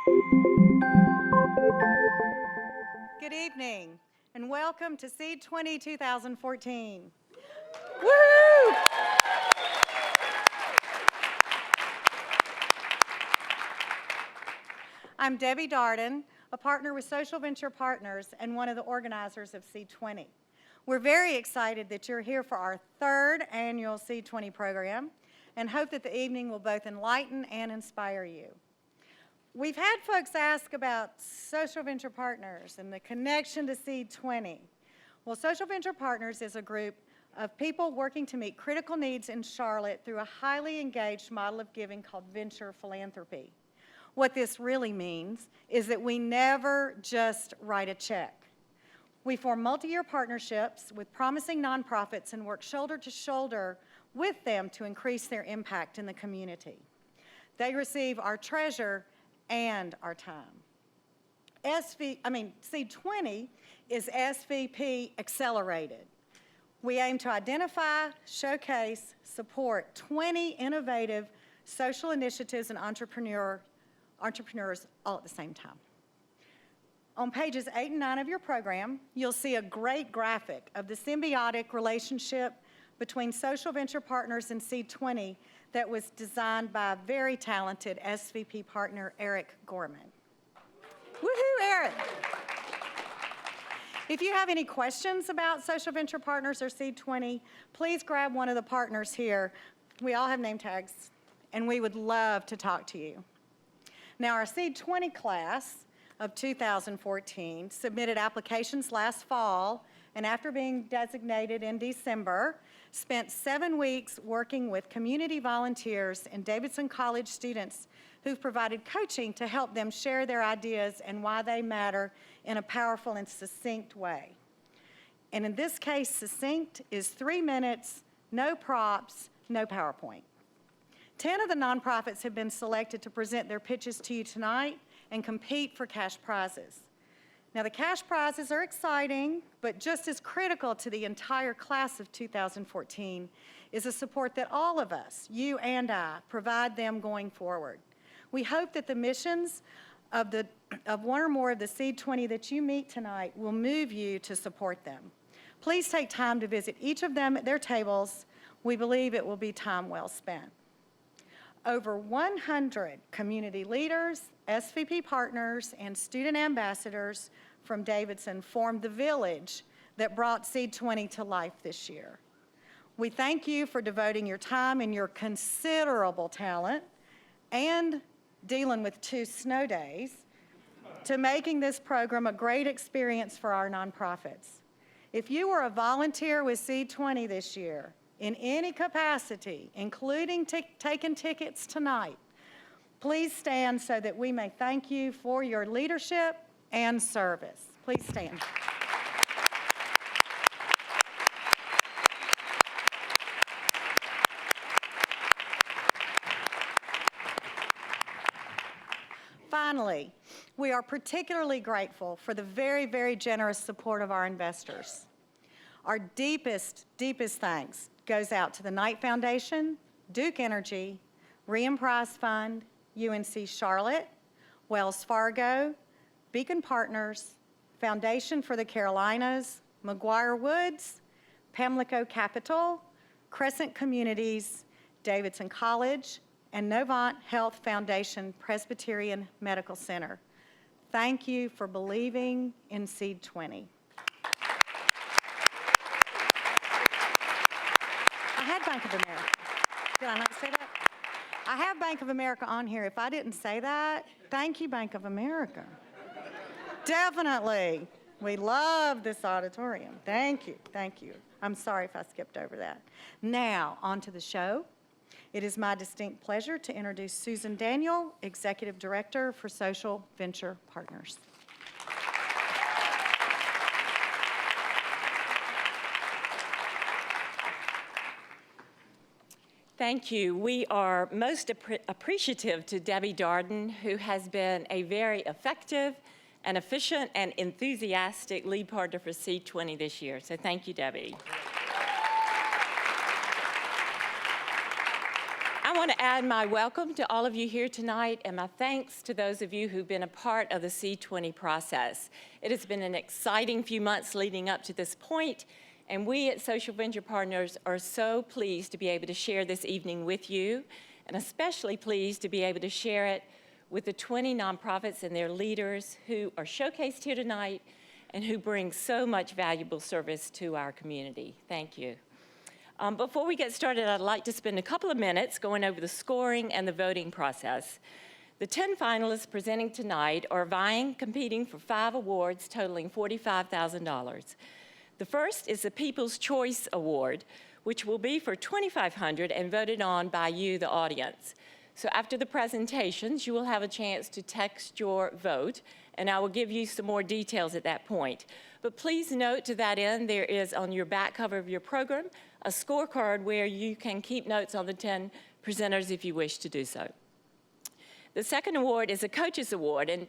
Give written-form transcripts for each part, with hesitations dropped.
Good evening, and welcome to SEED20 2014. Woo! I'm Debbie Darden, a partner with Social Venture Partners and one of the organizers of SEED20. We're very excited that you're here for our third annual SEED20 program and hope that the evening will both enlighten and inspire you. We've had folks ask about Social Venture Partners and the connection to SEED20. Well, Social Venture Partners is a group of people working to meet critical needs in Charlotte through a highly engaged model of giving called venture philanthropy. What this really means is that we never just write a check. We form multi-year partnerships with promising nonprofits and work shoulder to shoulder with them to increase their impact in the community. They receive our treasure and our time. SEED20 is SVP accelerated. We aim to identify, showcase, support 20 innovative social initiatives and entrepreneurs all at the same time. On pages 8 and 9 of your program, you'll see a great graphic of the symbiotic relationship between Social Venture Partners and SEED20 that was designed by a very talented SVP partner, Eric Gorman. Woohoo, Eric! If you have any questions about Social Venture Partners or SEED20, please grab one of the partners here. We all have name tags, and we would love to talk to you. Now, our SEED20 class of 2014 submitted applications last fall, and after being designated in December, spent 7 weeks working with community volunteers and Davidson College students who've provided coaching to help them share their ideas and why they matter in a powerful and succinct way. And in this case, succinct is 3 minutes, no props, no PowerPoint. 10 of the nonprofits have been selected to present their pitches to you tonight and compete for cash prizes. Now, the cash prizes are exciting, but just as critical to the entire class of 2014 is the support that all of us, you and I, provide them going forward. We hope that the missions of one or more of the SEED20 that you meet tonight will move you to support them. Please take time to visit each of them at their tables. We believe it will be time well spent. Over 100 community leaders, SVP partners, and student ambassadors from Davidson formed the village that brought SEED20 to life this year. We thank you for devoting your time and your considerable talent and dealing with 2 snow days to making this program a great experience for our nonprofits. If you were a volunteer with SEED20 this year, in any capacity, including taking tickets tonight, please stand so that we may thank you for your leadership and service. Please stand. Finally, we are particularly grateful for the very, very generous support of our investors. Our deepest, deepest thanks goes out to the Knight Foundation, Duke Energy, Re-Emprise Fund, UNC Charlotte, Wells Fargo, Beacon Partners, Foundation for the Carolinas, McGuire Woods, Pamlico Capital, Crescent Communities, Davidson College, and Novant Health Foundation Presbyterian Medical Center. Thank you for believing in SEED20. I had Bank of America. Did I not say that? I have Bank of America on here. If I didn't say that, thank you, Bank of America. Definitely. We love this auditorium. Thank you. Thank you. I'm sorry if I skipped over that. Now, on to the show. It is my distinct pleasure to introduce Susan Daniel, Executive Director for Social Venture Partners. Thank you. We are most appreciative to Debbie Darden, who has been a very effective and efficient and enthusiastic lead partner for SEED20 this year. So thank you, Debbie. I want to add my welcome to all of you here tonight and my thanks to those of you who've been a part of the SEED20 process. It has been an exciting few months leading up to this point, and we at Social Venture Partners are so pleased to be able to share this evening with you, and especially pleased to be able to share it with the 20 nonprofits and their leaders who are showcased here tonight and who bring so much valuable service to our community. Thank you. Before we get started, I'd like to spend a couple of minutes going over the scoring and the voting process. The 10 finalists presenting tonight are competing for 5 awards totaling $45,000. The first is the People's Choice Award, which will be for $2,500 and voted on by you, the audience. So after the presentations, you will have a chance to text your vote, and I will give you some more details at that point. But please note to that end, there is on your back cover of your program a scorecard where you can keep notes on the 10 presenters if you wish to do so. The second award is a Coaches Award, and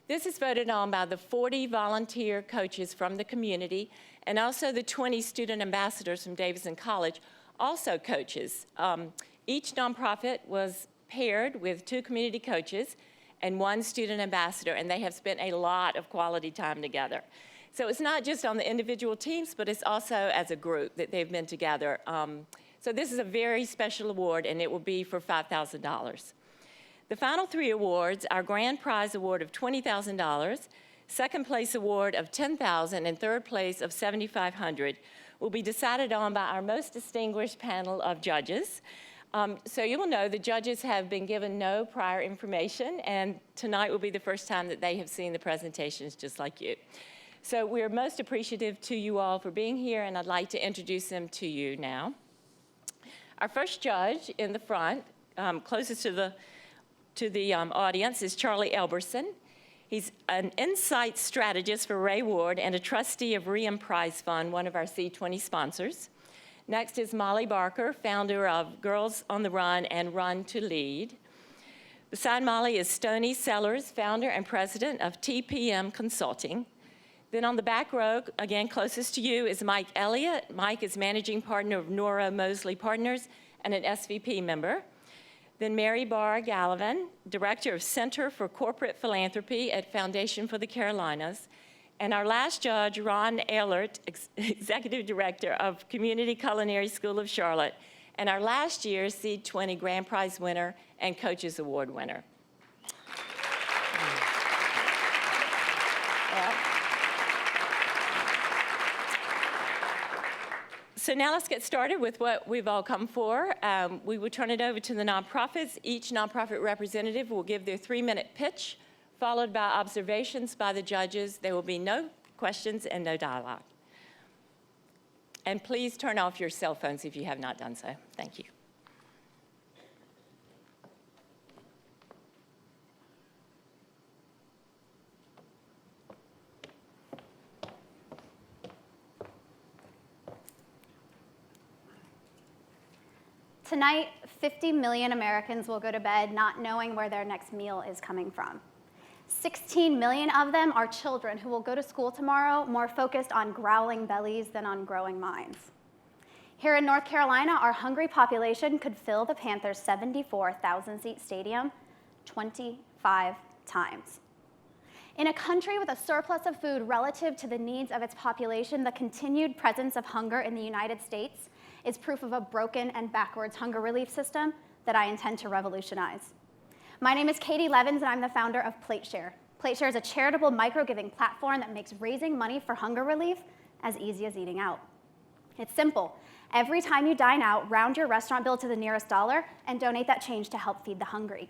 this is voted on by the 40 volunteer coaches from the community and also the 20 student ambassadors from Davidson College, also coaches. Each nonprofit was paired with 2 community coaches and 1 student ambassador, and they have spent a lot of quality time together. So it's not just on the individual teams, but it's also as a group that they've been together. So this is a very special award, and it will be for $5,000. The final 3 awards, our grand prize award of $20,000, second place award of $10,000, and third place of $7,500, will be decided on by our most distinguished panel of judges. So you will know the judges have been given no prior information, and tonight will be the first time that they have seen the presentations just like you. So we're most appreciative to you all for being here, and I'd like to introduce them to you now. Our first judge in the front, closest to the audience, is Charlie Elberson. He's an insight strategist for Ray Ward and a trustee of Riem Prize Fund, one of our SEED20 sponsors. Next is Molly Barker, founder of Girls on the Run and Run to Lead. Beside Molly is Stoney Sellers, founder and president of TPM Consulting. Then on the back row, again closest to you, is Mike Elliott. Mike is managing partner of Nora Mosley Partners and an SVP member. Then Mary Barr Gallivan, director of Center for Corporate Philanthropy at Foundation for the Carolinas. And our last judge, Ron Ehlert, executive director of Community Culinary School of Charlotte, and our last year's SEED20 Grand Prize winner and Coaches Award winner. So now let's get started with what we've all come for. We will turn it over to the nonprofits. Each nonprofit representative will give their 3-minute pitch, followed by observations by the judges. There will be no questions and no dialogue. And please turn off your cell phones if you have not done so. Thank you. Tonight, 50 million Americans will go to bed not knowing where their next meal is coming from. 16 million of them are children who will go to school tomorrow more focused on growling bellies than on growing minds. Here in North Carolina, our hungry population could fill the Panthers' 74,000-seat stadium 25 times. In a country with a surplus of food relative to the needs of its population, the continued presence of hunger in the United States is proof of a broken and backwards hunger relief system that I intend to revolutionize. My name is Katie Levins, and I'm the founder of PlateShare. PlateShare is a charitable micro-giving platform that makes raising money for hunger relief as easy as eating out. It's simple. Every time you dine out, round your restaurant bill to the nearest dollar and donate that change to help feed the hungry.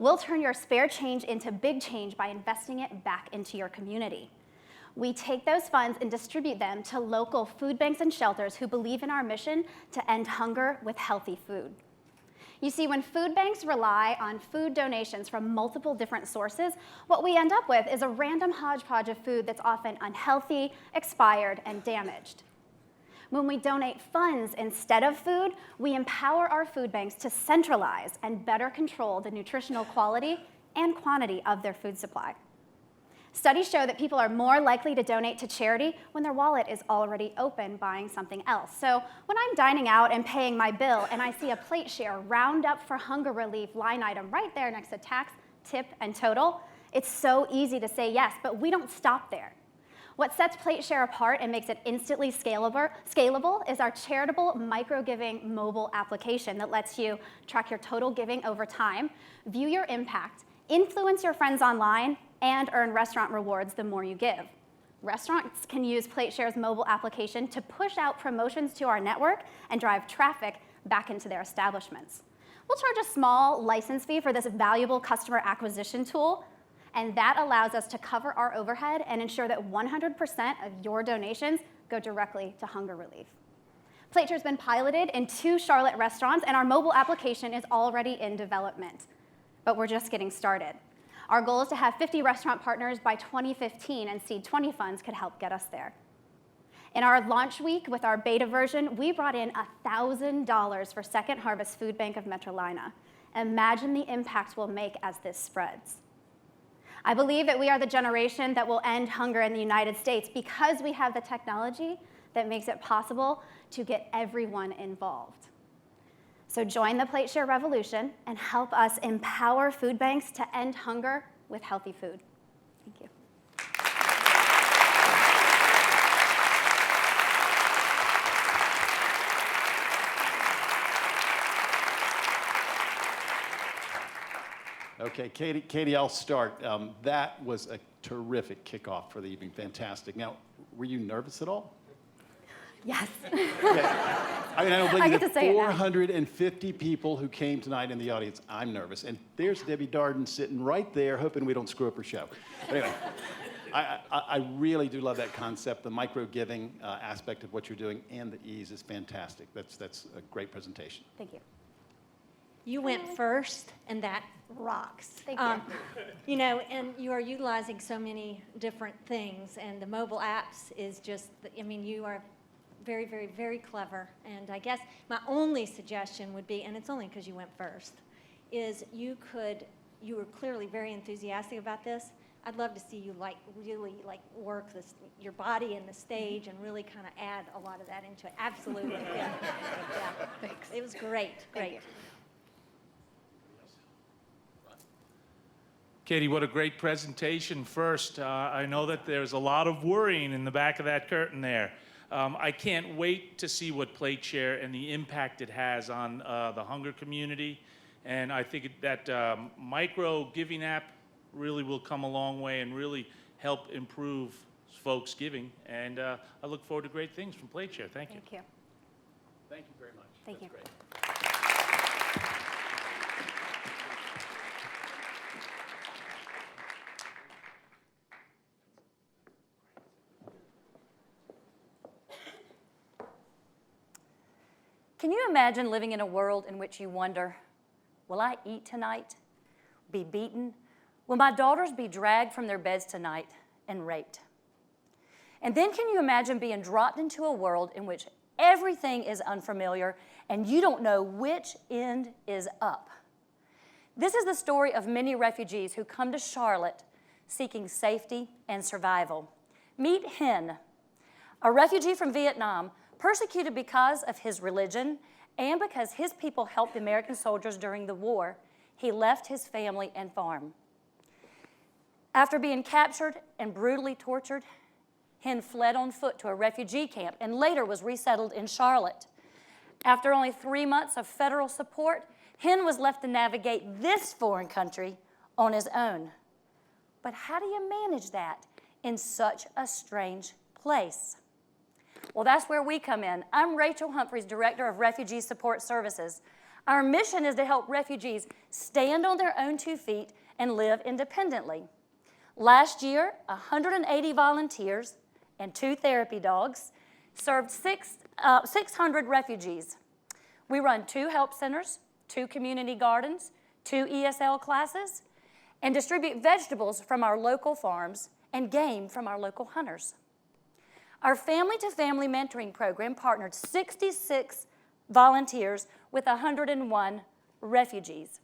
We'll turn your spare change into big change by investing it back into your community. We take those funds and distribute them to local food banks and shelters who believe in our mission to end hunger with healthy food. You see, when food banks rely on food donations from multiple different sources, what we end up with is a random hodgepodge of food that's often unhealthy, expired, and damaged. When we donate funds instead of food, we empower our food banks to centralize and better control the nutritional quality and quantity of their food supply. Studies show that people are more likely to donate to charity when their wallet is already open buying something else. So when I'm dining out and paying my bill and I see a plate share round up for hunger relief line item right there next to tax, tip, and total, it's so easy to say yes, but we don't stop there. What sets PlateShare apart and makes it instantly scalable is our charitable micro-giving mobile application that lets you track your total giving over time, view your impact, influence your friends online, and earn restaurant rewards the more you give. Restaurants can use PlateShare's mobile application to push out promotions to our network and drive traffic back into their establishments. We'll charge a small license fee for this valuable customer acquisition tool, and that allows us to cover our overhead and ensure that 100% of your donations go directly to hunger relief. PlateShare's been piloted in 2 Charlotte restaurants, and our mobile application is already in development. But we're just getting started. Our goal is to have 50 restaurant partners by 2015, and SEED20 funds could help get us there. In our launch week with our beta version, we brought in $1,000 for Second Harvest Food Bank of Metrolina. Imagine the impact we'll make as this spreads. I believe that we are the generation that will end hunger in the United States because we have the technology that makes it possible to get everyone involved. So join the PlateShare revolution and help us empower food banks to end hunger with healthy food. Thank you. Okay, Katie, I'll start. That was a terrific kickoff for the evening. Fantastic. Now, were you nervous at all? Yes. Yeah. I mean, I don't believe get to say it now. 450 people who came tonight in the audience. I'm nervous. And there's Debbie Darden sitting right there, hoping we don't screw up her show. But anyway, I really do love that concept. The micro-giving aspect of what you're doing and the ease is fantastic. That's a great presentation. Thank you. You went first, and that rocks. Thank you. You know, and you are utilizing so many different things, and the mobile apps is just, I mean, you are very, very, very clever. And I guess my only suggestion would be, and it's only because you went first, is you were clearly very enthusiastic about this. I'd love to see you really work your body and the stage and really kind of add a lot of that into it. Absolutely. Yeah. Thanks. It was great. Great. Katie, what a great presentation. First, I know that there's a lot of worrying in the back of that curtain there. I can't wait to see what PlateShare and the impact it has on the hunger community. And I think that micro giving app really will come a long way and really help improve folks' giving. And I look forward to great things from PlateShare. Thank you. Thank you. Thank you very much. Thank you. Great. Can you imagine living in a world in which you wonder, will I eat tonight? Be beaten? Will my daughters be dragged from their beds tonight and raped? And then can you imagine being dropped into a world in which everything is unfamiliar and you don't know which end is up? This is the story of many refugees who come to Charlotte seeking safety and survival. Meet Hen, a refugee from Vietnam, persecuted because of his religion and because his people helped the American soldiers during the war. He left his family and farm. After being captured and brutally tortured, Hen fled on foot to a refugee camp and later was resettled in Charlotte. After only 3 months of federal support, Hen was left to navigate this foreign country on his own. But how do you manage that in such a strange place? Well, that's where we come in. I'm Rachel Humphreys, Director of Refugee Support Services. Our mission is to help refugees stand on their own 2 feet and live independently. Last year, 180 volunteers and 2 therapy dogs served 600 refugees. We run 2 help centers, 2 community gardens, 2 ESL classes, and distribute vegetables from our local farms and game from our local hunters. Our family-to-family mentoring program partnered 66 volunteers with 101 refugees.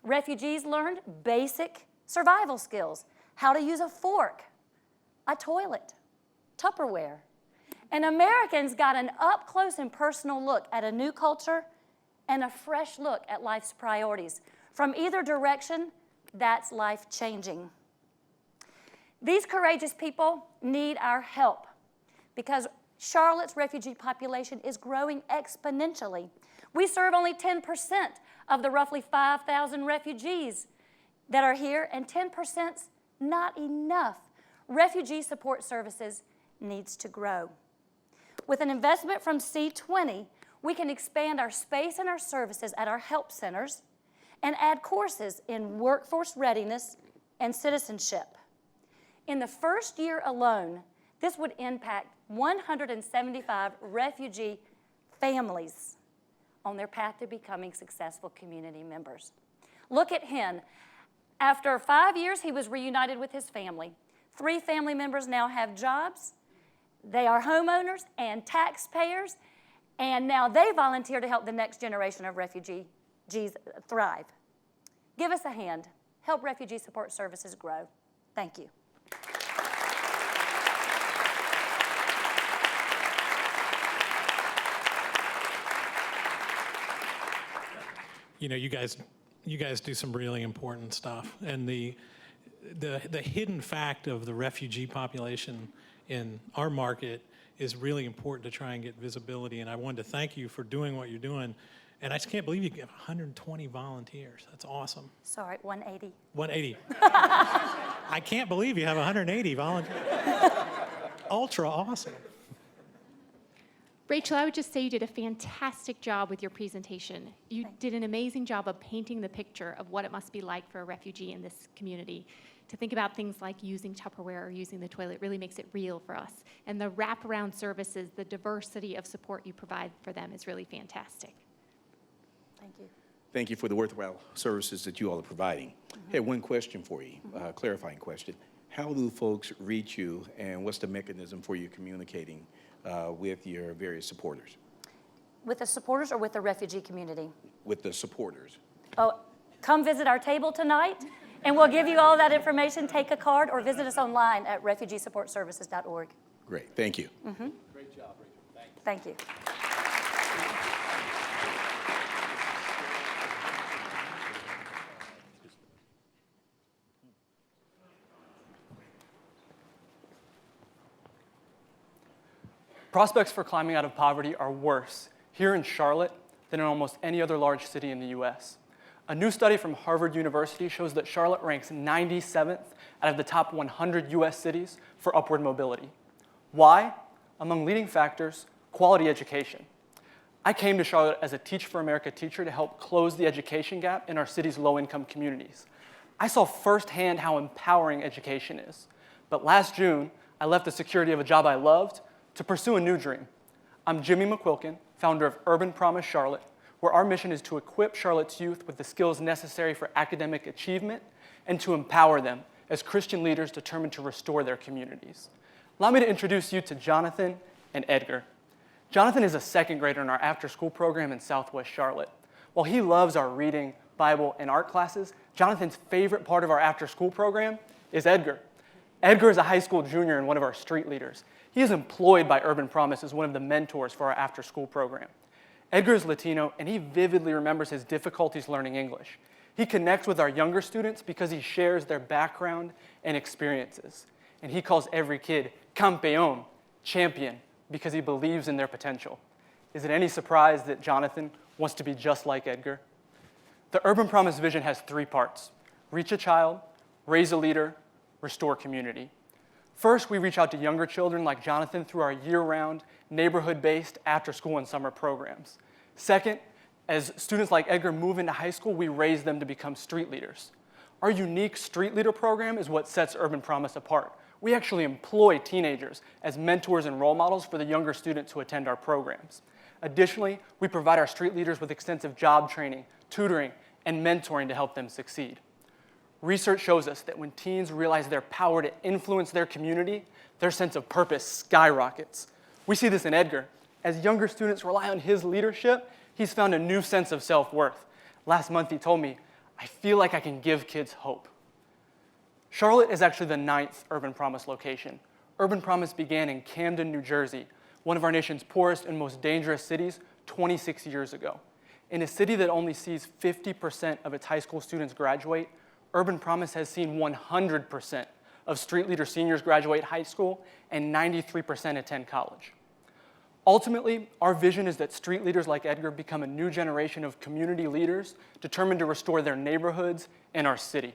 Refugees learned basic survival skills, how to use a fork, a toilet, Tupperware. And Americans got an up-close and personal look at a new culture and a fresh look at life's priorities. From either direction, that's life-changing. These courageous people need our help because Charlotte's refugee population is growing exponentially. We serve only 10% of the roughly 5,000 refugees that are here, and 10%'s not enough. Refugee support services needs to grow. With an investment from SEED20, we can expand our space and our services at our help centers and add courses in workforce readiness and citizenship. In the first year alone, this would impact 175 refugee families on their path to becoming successful community members. Look at Hen. After 5 years, he was reunited with his family. 3 family members now have jobs. They are homeowners and taxpayers, and now they volunteer to help the next generation of refugees thrive. Give us a hand. Help refugee support services grow. Thank you. You know, you guys do some really important stuff, and the hidden fact of the refugee population in our market is really important to try and get visibility. And I wanted to thank you for doing what you're doing. And I just can't believe you have 120 volunteers. That's awesome. Sorry, 180. 180. I can't believe you have 180 volunteers. Ultra awesome. Rachel, I would just say you did a fantastic job with your presentation. You did an amazing job of painting the picture of what it must be like for a refugee in this community. To think about things like using Tupperware or using the toilet really makes it real for us. And the wraparound services, the diversity of support you provide for them is really fantastic. Thank you. Thank you for the worthwhile services that you all are providing. Hey, one question for you, clarifying question. How do folks reach you, and what's the mechanism for you communicating with your various supporters? With the supporters or with the refugee community? With the supporters. Oh, come visit our table tonight, and we'll give you all that information. Take a card or visit us online at refugeesupportservices.org. Great, thank you. Great job, Rachel. Thank you. Thank you. Prospects for climbing out of poverty are worse here in Charlotte than in almost any other large city in the US. A new study from Harvard University shows that Charlotte ranks 97th out of the top 100 US cities for upward mobility. Why? Among leading factors, quality education. I came to Charlotte as a Teach for America teacher to help close the education gap in our city's low-income communities. I saw firsthand how empowering education is. But last June, I left the security of a job I loved to pursue a new dream. I'm Jimmy McQuilkin, founder of Urban Promise Charlotte, where our mission is to equip Charlotte's youth with the skills necessary for academic achievement and to empower them as Christian leaders determined to restore their communities. Allow me to introduce you to Jonathan and Edgar. Jonathan is a second grader in our after-school program in Southwest Charlotte. While he loves our reading, Bible, and art classes, Jonathan's favorite part of our after-school program is Edgar. Edgar is a high school junior and one of our street leaders. He is employed by Urban Promise as one of the mentors for our after-school program. Edgar is Latino, and he vividly remembers his difficulties learning English. He connects with our younger students because he shares their background and experiences. And he calls every kid campeón, champion, because he believes in their potential. Is it any surprise that Jonathan wants to be just like Edgar? The Urban Promise vision has 3 parts: reach a child, raise a leader, restore community. First, we reach out to younger children like Jonathan through our year-round, neighborhood-based after-school and summer programs. Second, as students like Edgar move into high school, we raise them to become street leaders. Our unique street leader program is what sets Urban Promise apart. We actually employ teenagers as mentors and role models for the younger students who attend our programs. Additionally, we provide our street leaders with extensive job training, tutoring, and mentoring to help them succeed. Research shows us that when teens realize their power to influence their community, their sense of purpose skyrockets. We see this in Edgar. As younger students rely on his leadership, he's found a new sense of self-worth. Last month he told me, "I feel like I can give kids hope." Charlotte is actually the 9th Urban Promise location. Urban Promise began in Camden, New Jersey, one of our nation's poorest and most dangerous cities, 26 years ago. In a city that only sees 50% of its high school students graduate, Urban Promise has seen 100% of Street Leader seniors graduate high school and 93% attend college. Ultimately, our vision is that street leaders like Edgar become a new generation of community leaders determined to restore their neighborhoods and our city.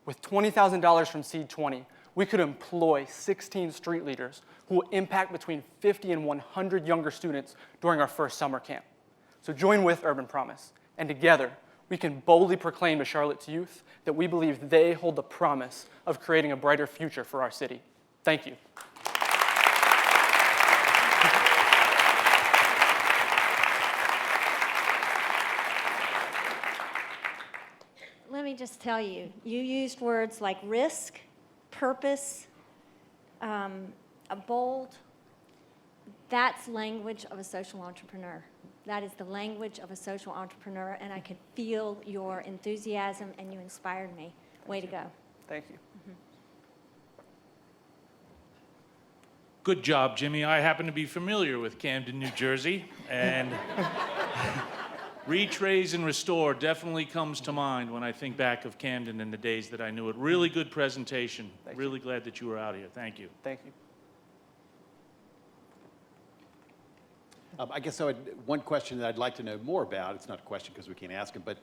With $20,000 from SEED20, we could employ 16 street leaders who will impact between 50 and 100 younger students during our first summer camp. So join with Urban Promise, and together, we can boldly proclaim to Charlotte's youth that we believe they hold the promise of creating a brighter future for our city. Thank you. Let me just tell you, you used words like risk, purpose, a bold. That's language of a social entrepreneur. That is the language of a social entrepreneur, and I could feel your enthusiasm, and you inspired me. Way to go. Thank you. Good job, Jimmy. I happen to be familiar with Camden, New Jersey, and Reach, Raise, and Restore definitely comes to mind when I think back of Camden and the days that I knew it. Really good presentation. Really glad that you were out here. Thank you. Thank you. I guess one question that I'd like to know more about, it's not a question because we can't ask it, but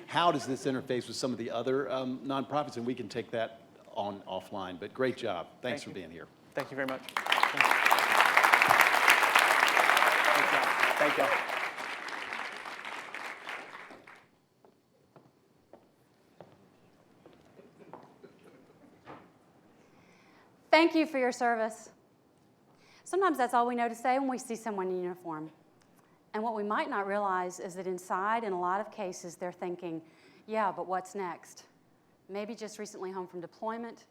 how does this interface with some of the other nonprofits? And we can take that on offline, but great job. Thanks for being here. Thank you very much. Thank you. Thank you for your service. Sometimes that's all we know to say when we see someone in uniform. And what we might not realize is that inside, in a lot of cases, they're thinking, yeah, but what's next? Maybe just recently home from deployment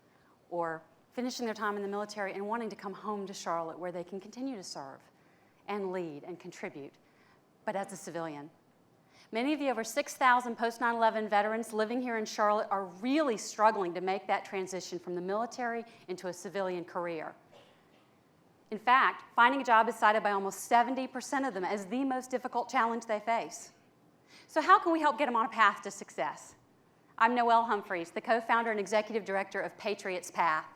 or finishing their time in the military and wanting to come home to Charlotte where they can continue to serve and lead and contribute, but as a civilian. Many of the over 6,000 post-9/11 veterans living here in Charlotte are really struggling to make that transition from the military into a civilian career. In fact, finding a job is cited by almost 70% of them as the most difficult challenge they face. So how can we help get them on a path to success? I'm Noelle Humphreys, the co-founder and executive director of Patriots Path.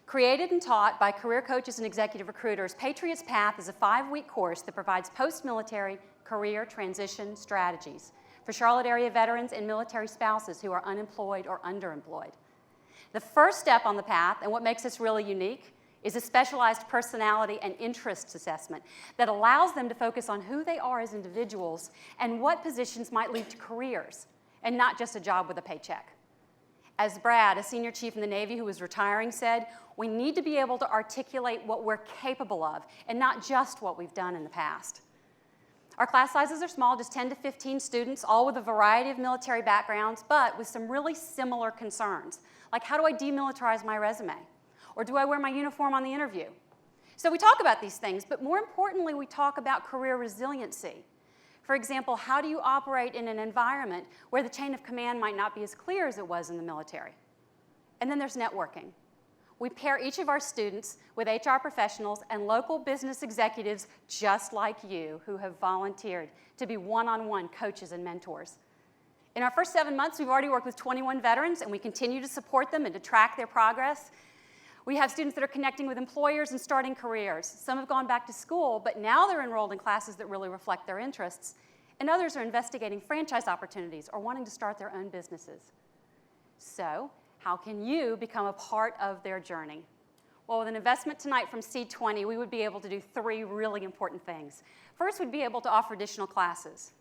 Created and taught by career coaches and executive recruiters, Patriots Path is a 5-week course that provides post-military career transition strategies for Charlotte area veterans and military spouses who are unemployed or underemployed. The first step on the path, and what makes us really unique, is a specialized personality and interests assessment that allows them to focus on who they are as individuals and what positions might lead to careers, and not just a job with a paycheck. As Brad, a senior chief in the Navy who was retiring, said, we need to be able to articulate what we're capable of and not just what we've done in the past. Our class sizes are small, just 10 to 15 students, all with a variety of military backgrounds, but with some really similar concerns, like how do I demilitarize my resume? Or do I wear my uniform on the interview? So we talk about these things, but more importantly, we talk about career resiliency. For example, how do you operate in an environment where the chain of command might not be as clear as it was in the military? And then there's networking. We pair each of our students with HR professionals and local business executives just like you who have volunteered to be one-on-one coaches and mentors. In our first 7 months, we've already worked with 21 veterans, and we continue to support them and to track their progress. We have students that are connecting with employers and starting careers. Some have gone back to school, but now they're enrolled in classes that really reflect their interests. And others are investigating franchise opportunities or wanting to start their own businesses. So, how can you become a part of their journey? Well, with an investment tonight from SEED20, we would be able to do 3 really important things. First, we'd be able to offer additional classes.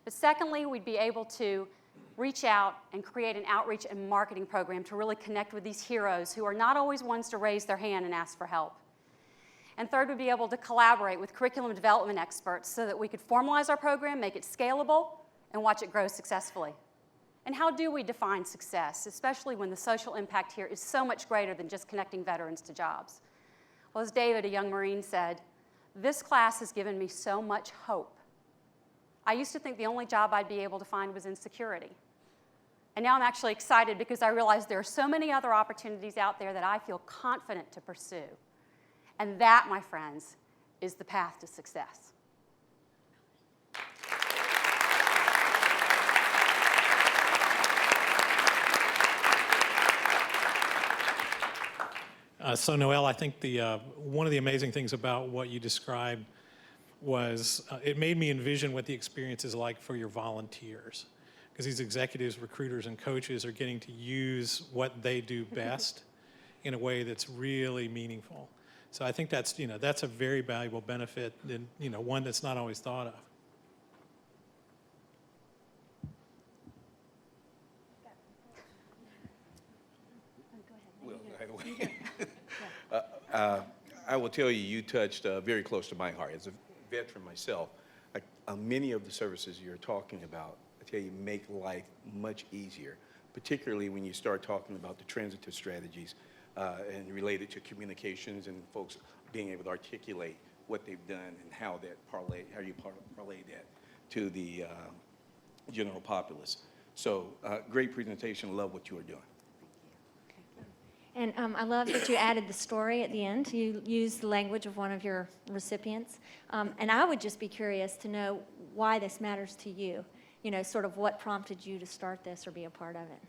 But secondly, we'd be able to reach out and create an outreach and marketing program to really connect with these heroes who are not always ones to raise their hand and ask for help. And third, we'd be able to collaborate with curriculum development experts so that we could formalize our program, make it scalable, and watch it grow successfully. And how do we define success, especially when the social impact here is so much greater than just connecting veterans to jobs? Well, as David, a young Marine, said, this class has given me so much hope. I used to think the only job I'd be able to find was in security. And now I'm actually excited because I realize there are so many other opportunities out there that I feel confident to pursue. And that, my friends, is the path to success. So Noelle, I think one of the amazing things about what you described was it made me envision what the experience is like for your volunteers. Because these executives, recruiters, and coaches are getting to use what they do best in a way that's really meaningful. So I think that's a very valuable benefit, and one that's not always thought of. I will tell you, you touched very close to my heart. As a veteran myself, many of the services you're talking about, I tell you, make life much easier, particularly when you start talking about the transitive strategies and related to communications and folks being able to articulate what they've done and how you parlay that to the general populace. So great presentation. Love what you are doing. And I love that you added the story at the end. You used the language of one of your recipients. And I would just be curious to know why this matters to you. Sort of what prompted you to start this or be a part of it.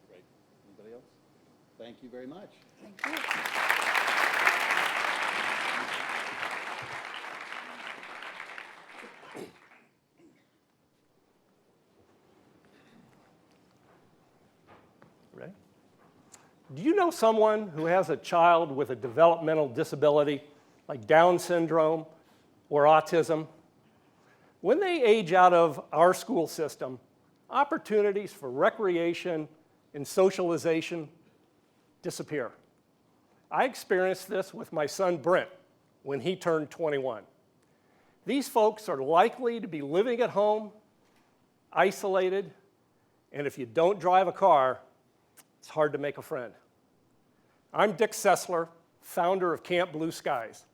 Great. Anybody else? Thank you very much. Thank you. Right? Do you know someone who has a child with a developmental disability, like Down syndrome or autism? When they age out of our school system, opportunities for recreation and socialization disappear. I experienced this with my son Brent when he turned 21. These folks are likely to be living at home, isolated, and if you don't drive a car, it's hard to make a friend. I'm Dick Sessler, founder of Camp Blue Skies.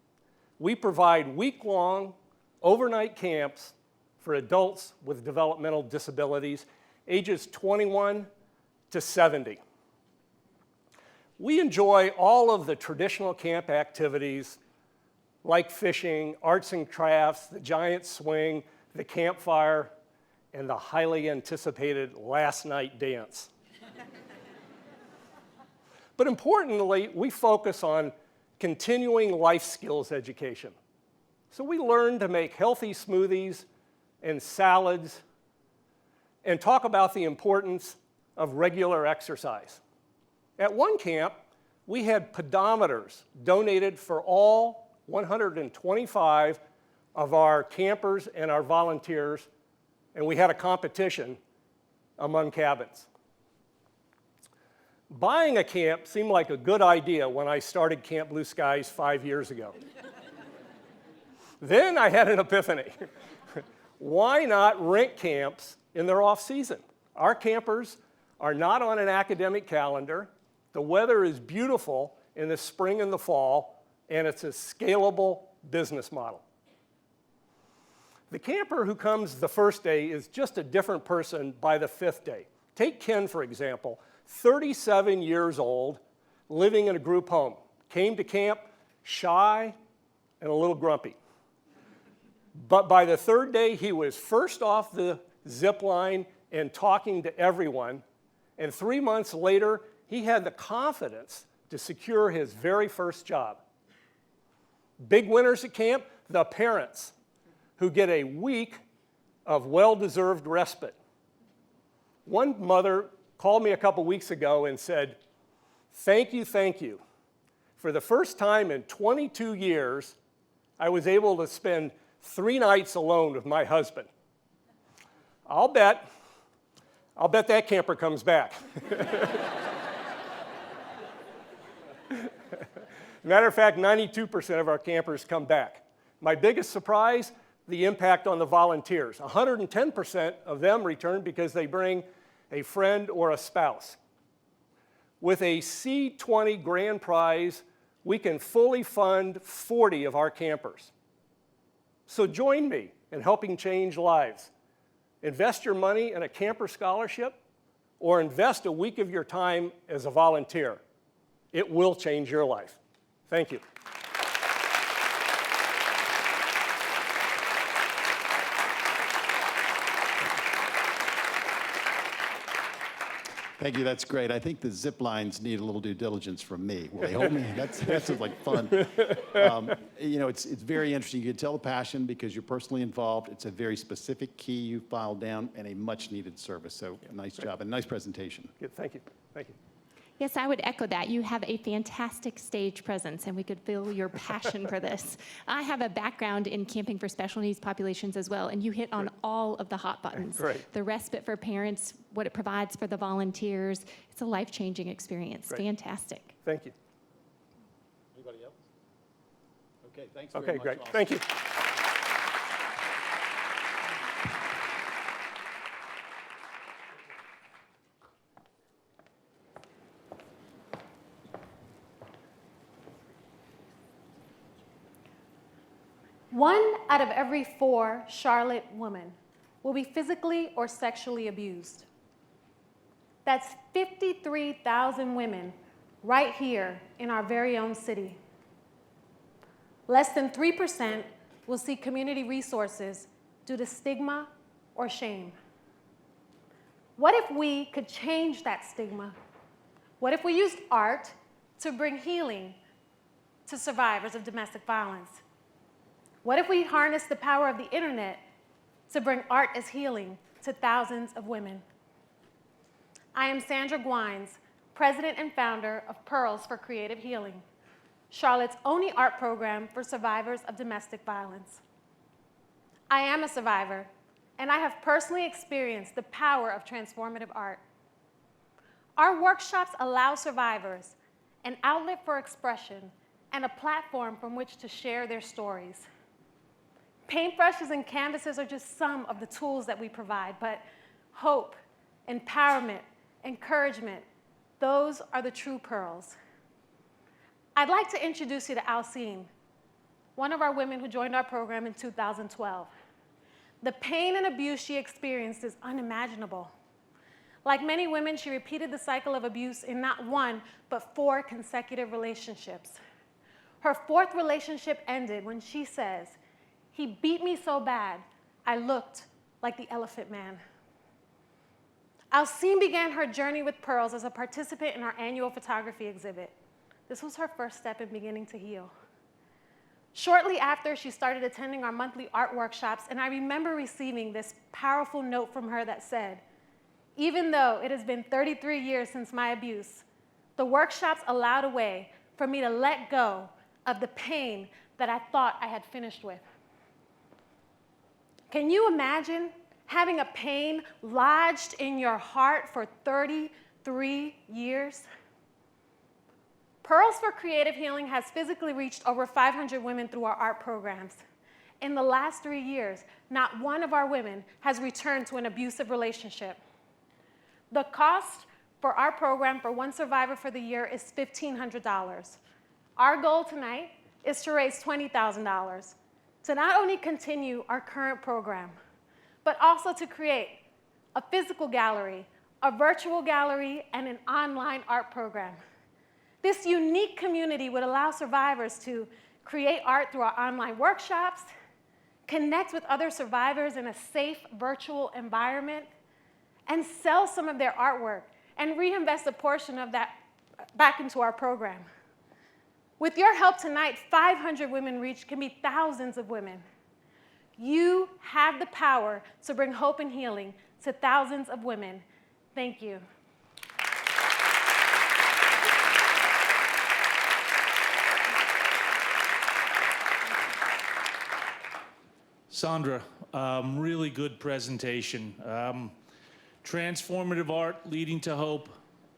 We provide week-long, overnight camps for adults with developmental disabilities, ages 21 to 70. We enjoy all of the traditional camp activities like fishing, arts and crafts, the giant swing, the campfire, and the highly anticipated last night dance. But importantly, we focus on continuing life skills education. So we learn to make healthy smoothies and salads and talk about the importance of regular exercise. At one camp, we had pedometers donated for all 125 of our campers and our volunteers, and we had a competition among cabins. Buying a camp seemed like a good idea when I started Camp Blue Skies 5 years ago. Then I had an epiphany. Why not rent camps in their off-season? Our campers are not on an academic calendar. The weather is beautiful in the spring and the fall, and it's a scalable business model. The camper who comes the first day is just a different person by the 5th day. Take Ken, for example, 37 years old, living in a group home. Came to camp shy and a little grumpy. But by the 3rd day, he was first off the zip line and talking to everyone. And 3 months later, he had the confidence to secure his very first job. Big winners at camp, the parents, who get a week of well-deserved respite. One mother called me a couple weeks ago and said, thank you. For the first time in 22 years, I was able to spend 3 nights alone with my husband. I'll bet that camper comes back. Matter of fact, 92% of our campers come back. My biggest surprise, the impact on the volunteers. 110% of them return because they bring a friend or a spouse. With a SEED20 grand prize, we can fully fund 40 of our campers. So join me in helping change lives. Invest your money in a camper scholarship or invest a week of your time as a volunteer. It will change your life. Thank you. Thank you, that's great. I think the zip lines need a little due diligence from me. Will they hold me? That's like fun. You know, it's very interesting. You can tell the passion because you're personally involved. It's a very specific key you filed down and a much needed service. So nice job and nice presentation. Good, thank you, thank you. Yes, I would echo that. You have a fantastic stage presence, and we could feel your passion for this. I have a background in camping for special needs populations as well, and you hit on all of the hot buttons. Great. The respite for parents, what it provides for the volunteers. It's a life-changing experience. Great. Fantastic. Thank you. Anybody else? Okay, thanks very Okay, much. great, Awesome. thank you. One out of every 4 Charlotte women will be physically or sexually abused. That's 53,000 women right here in our very own city. Less than 3% will seek community resources due to stigma or shame. What if we could change that stigma? What if we used art to bring healing to survivors of domestic violence? What if we harnessed the power of the internet to bring art as healing to thousands of women? I am Sandra Gwines, president and founder of Pearls for Creative Healing, Charlotte's only art program for survivors of domestic violence. I am a survivor, and I have personally experienced the power of transformative art. Our workshops allow survivors an outlet for expression and a platform from which to share their stories. Paintbrushes and canvases are just some of the tools that we provide, but hope, empowerment, encouragement, those are the true pearls. I'd like to introduce you to Alcine, one of our women who joined our program in 2012. The pain and abuse she experienced is unimaginable. Like many women, she repeated the cycle of abuse in not 1, but 4 consecutive relationships. Her 4th relationship ended when she says, "He beat me so bad, I looked like the Elephant Man." Alcine began her journey with Pearls as a participant in our annual photography exhibit. This was her first step in beginning to heal. Shortly after, she started attending our monthly art workshops, and I remember receiving this powerful note from her that said, "Even though it has been 33 years since my abuse, the workshops allowed a way for me to let go of the pain that I thought I had finished with." Can you imagine having a pain lodged in your heart for 33 years? Pearls for Creative Healing has physically reached over 500 women through our art programs. In the last 3 years, not one of our women has returned to an abusive relationship. The cost for our program for one survivor for the year is $1,500. Our goal tonight is to raise $20,000 to not only continue our current program, but also to create a physical gallery, a virtual gallery, and an online art program. This unique community would allow survivors to create art through our online workshops, connect with other survivors in a safe virtual environment, and sell some of their artwork and reinvest a portion of that back into our program. With your help tonight, 500 women reached can be thousands of women. You have the power to bring hope and healing to thousands of women. Thank you. Sandra, really good presentation. Transformative art leading to hope.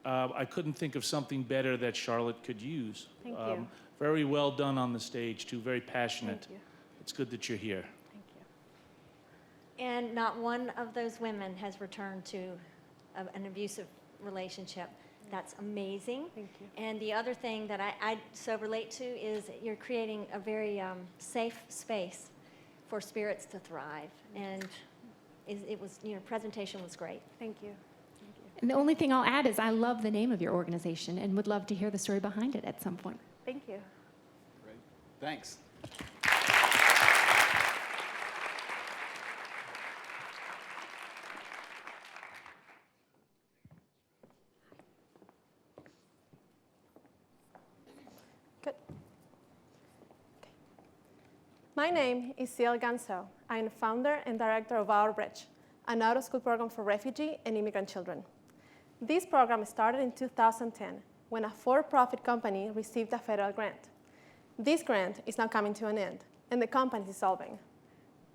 I couldn't think of something better that Charlotte could use. Thank you. Very well done on the stage, too. Very passionate. Thank you. It's good that you're here. Thank you. And not one of those women has returned to an abusive relationship. That's amazing. Thank you. And the other thing that I so relate to is you're creating a very safe space for spirits to thrive. And it was, presentation was great. Thank you. And the only thing I'll add is I love the name of your organization and would love to hear the story behind it at some point. Thank you. Great. Thanks. Good. Okay. My name is Ciel Ganso. I am the founder and director of Our Bridge, an out-of-school program for refugee and immigrant children. This program started in 2010 when a for-profit company received a federal grant. This grant is now coming to an end, and the company is dissolving.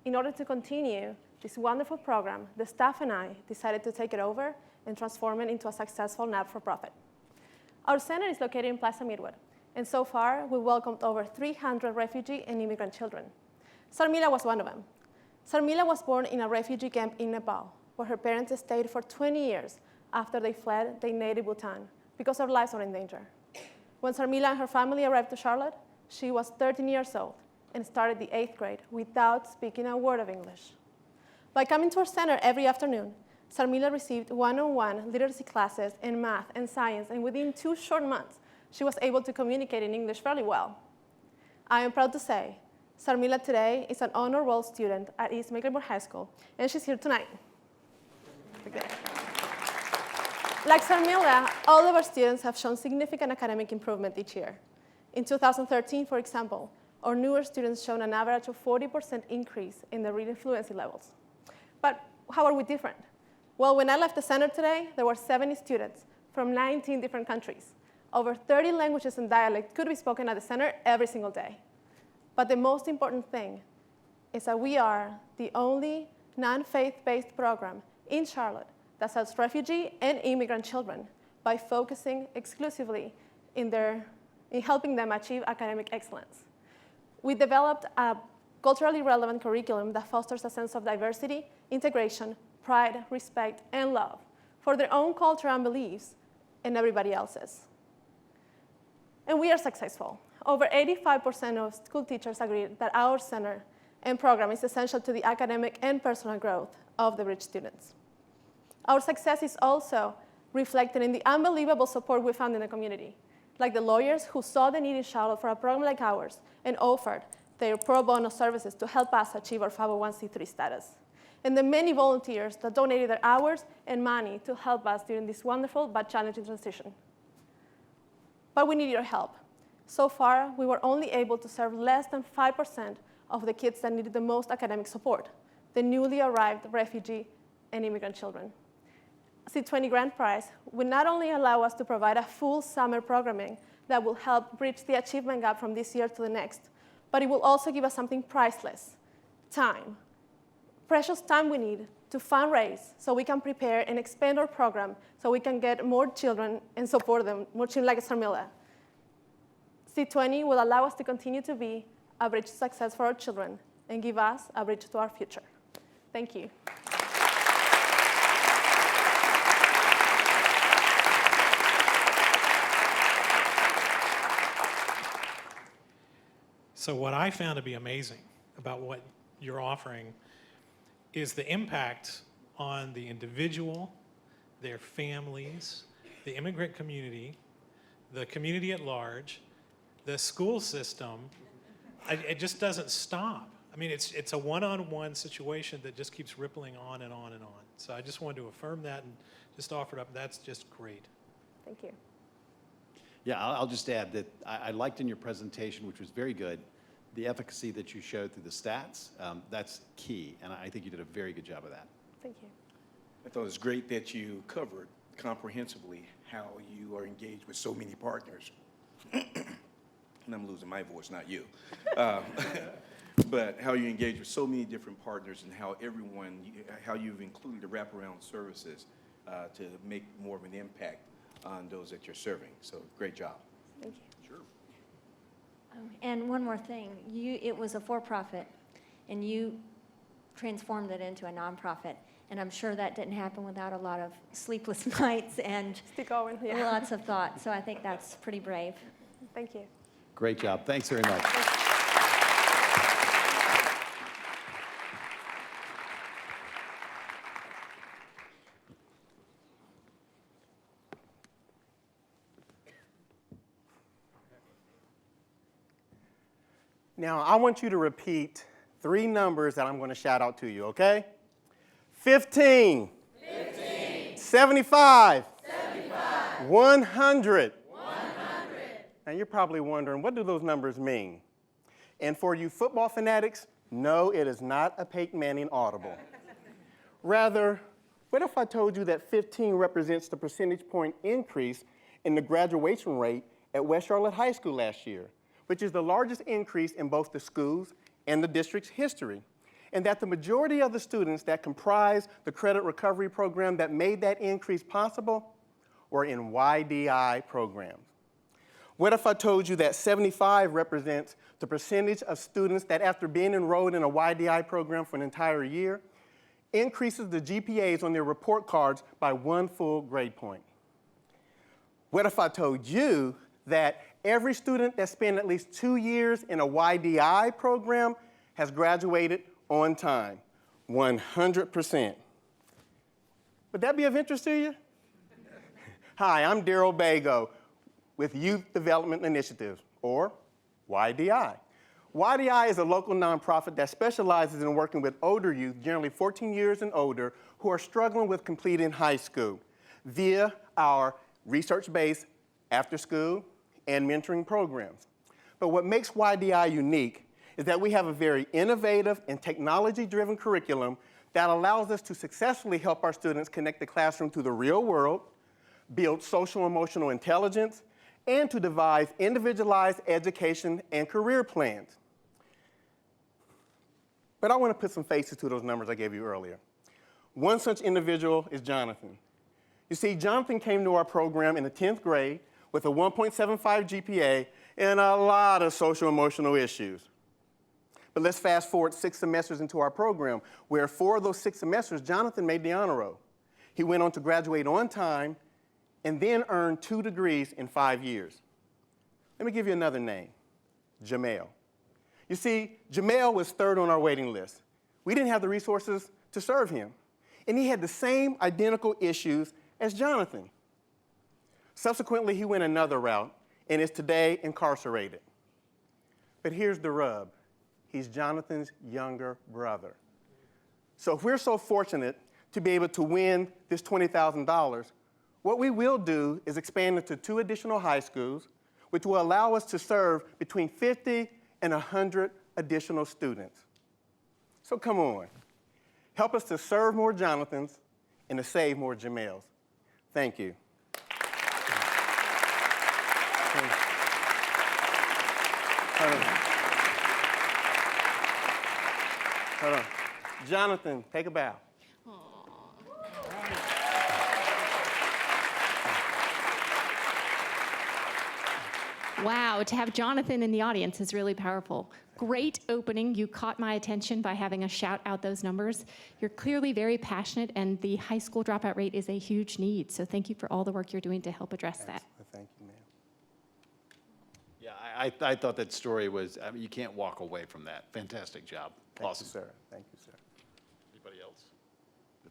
In order to continue this wonderful program, the staff and I decided to take it over and transform it into a successful not-for-profit. Our center is located in Plaza Midwood, and so far, we welcomed over 300 refugee and immigrant children. Sarmila was one of them. Sarmila was born in a refugee camp in Nepal, where her parents stayed for 20 years after they fled their native Bhutan because their lives were in danger. When Sarmila and her family arrived to Charlotte, she was 13 years old and started the 8th grade without speaking a word of English. By coming to our center every afternoon, Sarmila received one-on-one literacy classes in math and science, and within 2 short months, she was able to communicate in English fairly well. I am proud to say Sarmila today is an honor roll student at East Mecklenburg High School, and she's here tonight. Like Sarmila, all of our students have shown significant academic improvement each year. In 2013, for example, our newer students shown an average of 40% increase in their reading fluency levels. But how are we different? Well, when I left the center today, there were 70 students from 19 different countries. Over 30 languages and dialects could be spoken at the center every single day. But the most important thing is that we are the only non-faith-based program in Charlotte that serves refugee and immigrant children by focusing exclusively in helping them achieve academic excellence. We developed a culturally relevant curriculum that fosters a sense of diversity, integration, pride, respect, and love for their own culture and beliefs and everybody else's. And we are successful. Over 85% of school teachers agree that our center and program is essential to the academic and personal growth of the Bridge students. Our success is also reflected in the unbelievable support we found in the community, like the lawyers who saw the need in Charlotte for a program like ours and offered their pro bono services to help us achieve our 501c3 status, and the many volunteers that donated their hours and money to help us during this wonderful but challenging transition. But we need your help. So far, we were only able to serve less than 5% of the kids that needed the most academic support, the newly arrived refugee and immigrant children. SEED20 grant prize will not only allow us to provide a full summer programming that will help bridge the achievement gap from this year to the next, but it will also give us something priceless, time. Precious time we need to fundraise so we can prepare and expand our program so we can get more children and support them, more children like Sarmila. SEED20 will allow us to continue to be a bridge to success for our children and give us a bridge to our future. Thank you. So what I found to be amazing about what you're offering is the impact on the individual, their families, the immigrant community, the community at large, the school system. It just doesn't stop. I mean, it's a one-on-one situation that just keeps rippling on and on and on. So I just wanted to affirm that and just offer it up. That's just great. Thank you. Yeah, I'll just add that I liked in your presentation, which was very good, the efficacy that you showed through the stats. That's key, and I think you did a very good job of that. Thank you. I thought it was great that you covered comprehensively how you are engaged with so many partners. And I'm losing my voice, not you. But how you engage with so many different partners and how how you've included the wraparound services to make more of an impact on those that you're serving. So great job. Thank you. Sure. And one more thing, it was a for-profit, and you transformed it into a nonprofit. And I'm sure that didn't happen without a lot of sleepless nights and lots of thought. So I think that's pretty brave. Thank you. Great job. Thanks very much. Now, I want you to repeat 3 numbers that I'm going to shout out to you, okay? 15. 75. 100. Now, you're probably wondering, what do those numbers mean? And for you football fanatics, no, it is not a Peyton Manning audible. Rather, what if I told you that 15 represents the percentage point increase in the graduation rate at West Charlotte High School last year, which is the largest increase in both the school's and the district's history, and that the majority of the students that comprise the credit recovery program that made that increase possible were in YDI programs? What if I told you that 75 represents the percentage of students that, after being enrolled in a YDI program for an entire year, increases the GPAs on their report cards by 1 full grade point? What if I told you that every student that spent at least 2 years in a YDI program has graduated on time? 100%. Would that be of interest to you? Hi, I'm Daryl Bago with Youth Development Initiatives, or YDI. YDI is a local nonprofit that specializes in working with older youth, generally 14 years and older, who are struggling with completing high school via our research-based after-school and mentoring programs. But what makes YDI unique is that we have a very innovative and technology-driven curriculum that allows us to successfully help our students connect the classroom to the real world, build social emotional intelligence, and to devise individualized education and career plans. But I want to put some faces to those numbers I gave you earlier. One such individual is Jonathan. You see, Jonathan came to our program in the 10th grade with a 1.75 GPA and a lot of social emotional issues. But let's fast forward 6 semesters into our program, where 4 of those 6 semesters, Jonathan made the honor roll. He went on to graduate on time and then earned 2 degrees in 5 years. Let me give you another name, Jamel. You see, Jamel was 3rd on our waiting list. We didn't have the resources to serve him, and he had the same identical issues as Jonathan. Subsequently, he went another route and is today incarcerated. But here's the rub. He's Jonathan's younger brother. So if we're so fortunate to be able to win this $20,000, what we will do is expand it to 2 additional high schools, which will allow us to serve between 50 and 100 additional students. So come on, help us to serve more Jonathans and to save more Jamels. Thank you. Hold on. Jonathan, take a bow. Wow, to have Jonathan in the audience is really powerful. Great opening. You caught my attention by having us shout out those numbers. You're clearly very passionate, and the high school dropout rate is a huge need. So thank you for all the work you're doing to help address that. Thank you, ma'am. Yeah, I thought that story was, I mean, you can't walk away from that. Fantastic job. Awesome. Thank you, sir. Thank you, sir. Anybody else?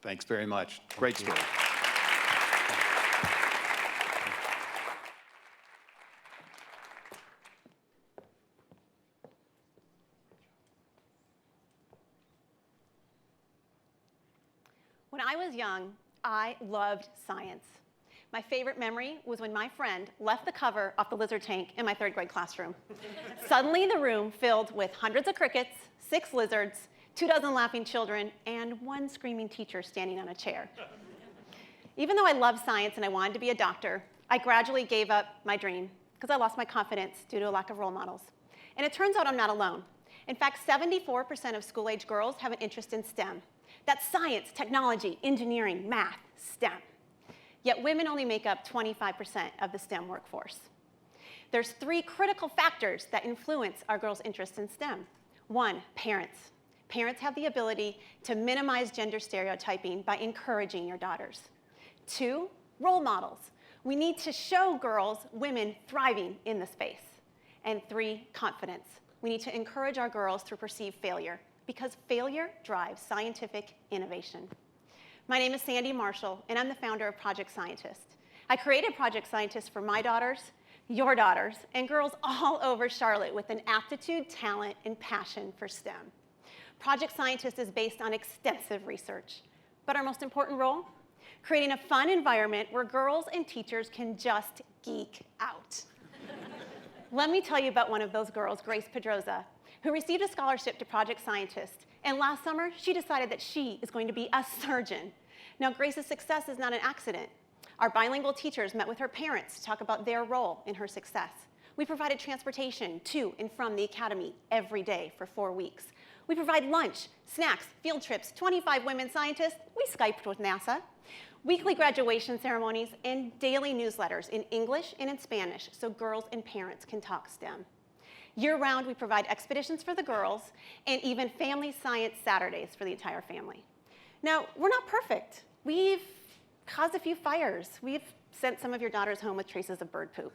Thanks very much. Great story. When I was young, I loved science. My favorite memory was when my friend left the cover off the lizard tank in my 3rd grade classroom. Suddenly the room filled with hundreds of crickets, 6 lizards, 24 laughing children, and 1 screaming teacher standing on a chair. Even though I loved science and I wanted to be a doctor, I gradually gave up my dream because I lost my confidence due to a lack of role models. And it turns out I'm not alone. In fact, 74% of school-age girls have an interest in STEM. That's science, technology, engineering, math, STEM. Yet women only make up 25% of the STEM workforce. There's 3 critical factors that influence our girls' interest in STEM. 1, parents. Parents have the ability to minimize gender stereotyping by encouraging your daughters. 2, role models. We need to show girls, women thriving in the space. And 3, confidence. We need to encourage our girls through perceived failure, because failure drives scientific innovation. My name is Sandy Marshall, and I'm the founder of Project Scientist. I created Project Scientist for my daughters, your daughters, and girls all over Charlotte with an aptitude, talent, and passion for STEM. Project Scientist is based on extensive research. But our most important role? Creating a fun environment where girls and teachers can just geek out. Let me tell you about one of those girls, Grace Pedroza, who received a scholarship to Project Scientist. And last summer, she decided that she is going to be a surgeon. Now, Grace's success is not an accident. Our bilingual teachers met with her parents to talk about their role in her success. We provided transportation to and from the academy every day for 4 weeks. We provide lunch, snacks, field trips, 25 women scientists. We Skyped with NASA. Weekly graduation ceremonies and daily newsletters in English and in Spanish so girls and parents can talk STEM. Year-round, we provide expeditions for the girls and even family science Saturdays for the entire family. Now, we're not perfect. We've caused a few fires. We've sent some of your daughters home with traces of bird poop.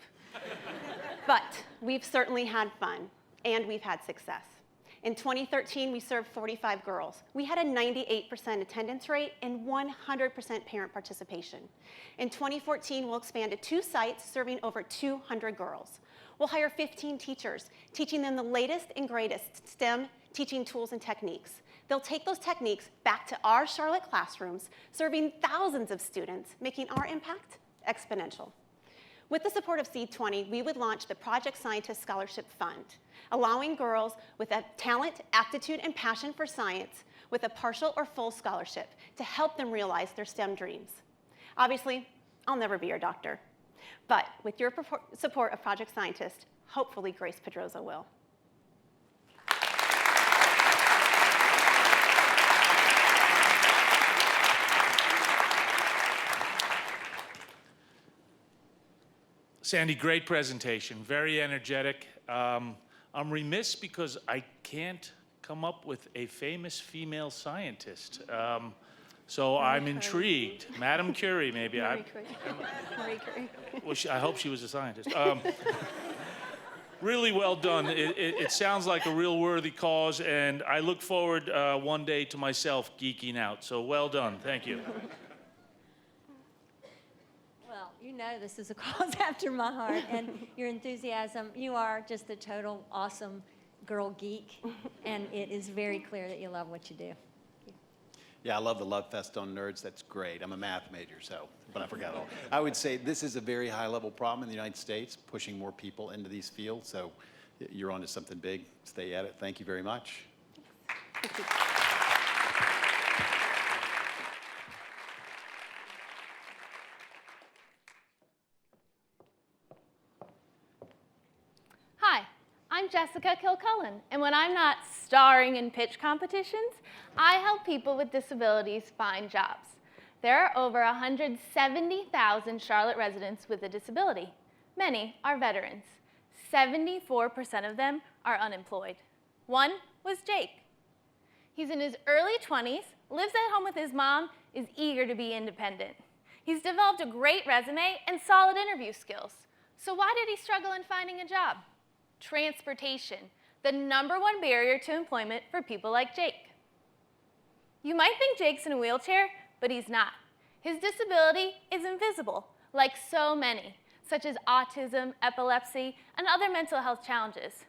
But we've certainly had fun, and we've had success. In 2013, we served 45 girls. We had a 98% attendance rate and 100% parent participation. In 2014, we'll expand to 2 sites serving over 200 girls. We'll hire 15 teachers, teaching them the latest and greatest STEM teaching tools and techniques. They'll take those techniques back to our Charlotte classrooms, serving thousands of students, making our impact exponential. With the support of SEED20, we would launch the Project Scientist Scholarship Fund, allowing girls with a talent, aptitude, and passion for science with a partial or full scholarship to help them realize their STEM dreams. Obviously, I'll never be your doctor, but with your support of Project Scientist, hopefully Grace Pedroza will. Sandy, great presentation, very energetic. I'm remiss because I can't come up with a famous female scientist. So I'm intrigued. Madame Curie, maybe. Marie Curie. Well, I hope she was a scientist. Really well done. It sounds like a real worthy cause, and I look forward one day to myself geeking out. So well done. Thank you. Well, you know this is a cause after my heart, and your enthusiasm. You are just a total awesome girl geek, and it is very clear that you love what you do. Yeah, I love the Love Fest on Nerds. That's great. I'm a math major, so, but I forgot it all. I would say this is a very high-level problem in the United States, pushing more people into these fields, so you're onto something big. Stay at it. Thank you very much. Thank you. Hi, I'm Jessica Kilcullen, and when I'm not starring in pitch competitions, I help people with disabilities find jobs. There are over 170,000 Charlotte residents with a disability. Many are veterans. 74% of them are unemployed. One was Jake. He's in his early 20s, lives at home with his mom, is eager to be independent. He's developed a great resume and solid interview skills. So why did he struggle in finding a job? Transportation, the #1 barrier to employment for people like Jake. You might think Jake's in a wheelchair, but he's not. His disability is invisible, like so many, such as autism, epilepsy, and other mental health challenges.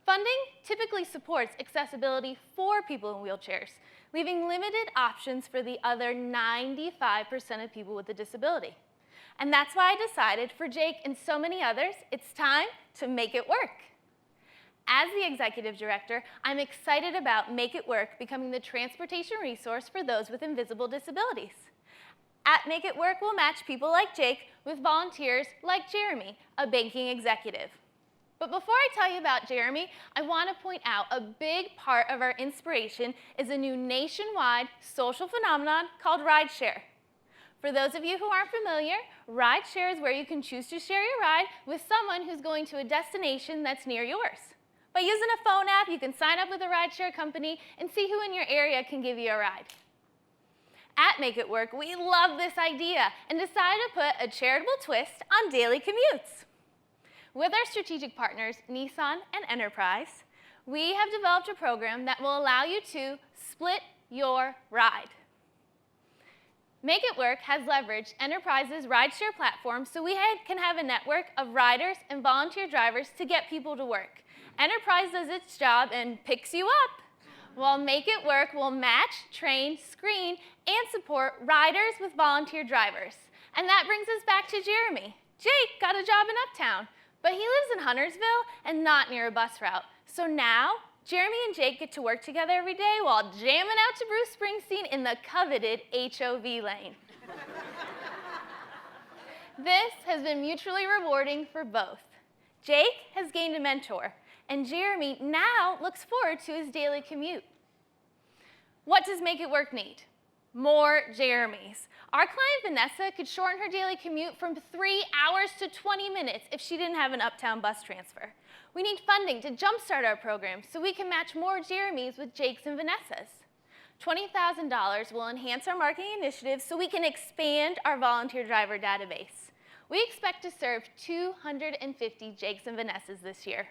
Funding typically supports accessibility for people in wheelchairs, leaving limited options for the other 95% of people with a disability. And that's why I decided for Jake and so many others, it's time to make it work. As the executive director, I'm excited about Make It Work becoming the transportation resource for those with invisible disabilities. At Make It Work, we'll match people like Jake with volunteers like Jeremy, a banking executive. But before I tell you about Jeremy, I want to point out a big part of our inspiration is a new nationwide social phenomenon called rideshare. For those of you who aren't familiar, rideshare is where you can choose to share your ride with someone who's going to a destination that's near yours. By using a phone app, you can sign up with a rideshare company and see who in your area can give you a ride. At Make It Work, we love this idea and decided to put a charitable twist on daily commutes. With our strategic partners, Nissan and Enterprise, we have developed a program that will allow you to split your ride. Make It Work has leveraged Enterprise's rideshare platform so we can have a network of riders and volunteer drivers to get people to work. Enterprise does its job and picks you up, while Make It Work will match, train, screen, and support riders with volunteer drivers. And that brings us back to Jeremy. Jake got a job in Uptown, but he lives in Huntersville and not near a bus route. So now, Jeremy and Jake get to work together every day while jamming out to Bruce Springsteen in the coveted HOV lane. This has been mutually rewarding for both. Jake has gained a mentor, and Jeremy now looks forward to his daily commute. What does Make It Work need? More Jeremys. Our client Vanessa could shorten her daily commute from 3 hours to 20 minutes if she didn't have an Uptown bus transfer. We need funding to jumpstart our program so we can match more Jeremys with Jakes and Vanessas. $20,000 will enhance our marketing initiatives so we can expand our volunteer driver database. We expect to serve 250 Jakes and Vanessas this year.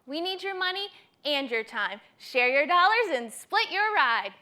We need your money and your time. Share your dollars and split your ride.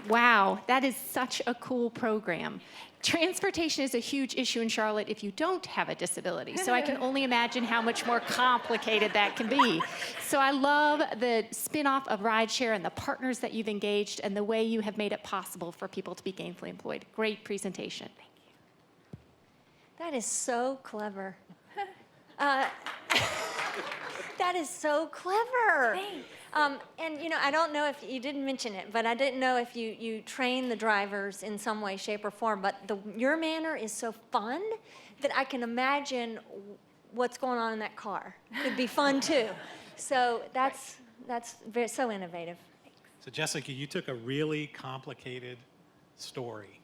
Wow, that is such a cool program. Transportation is a huge issue in Charlotte if you don't have a disability, so I can only imagine how much more complicated that can be. So I love the spin-off of rideshare and the partners that you've engaged and the way you have made it possible for people to be gainfully employed. Great presentation. Thank you. That is so clever. That is so clever. Thanks. And you know, I don't know if you didn't mention it, but I didn't know if you train the drivers in some way, shape, or form. But your manner is so fun that I can imagine what's going on in that car. It'd be fun too. So that's so innovative. So Jessica, you took a really complicated story,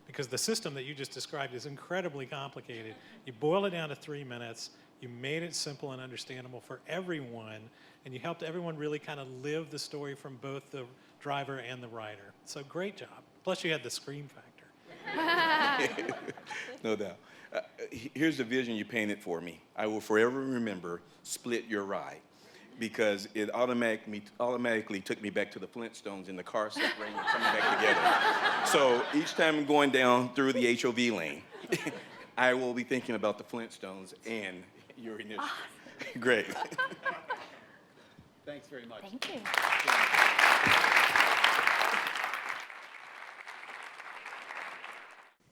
because the system that you just described is incredibly complicated. You boil it down to 3 minutes. You made it simple and understandable for everyone, and you helped everyone really kind of live the story from both the driver and the rider. So great job. Plus you had the scream factor. No doubt. Here's the vision you painted for me. I will forever remember Split Your Ride, because it automatically took me back to the Flintstones in the car separating and coming back together. So each time I'm going down through the HOV lane, I will be thinking about the Flintstones and your initiative. Awesome. Great. Thanks very much. Thank you.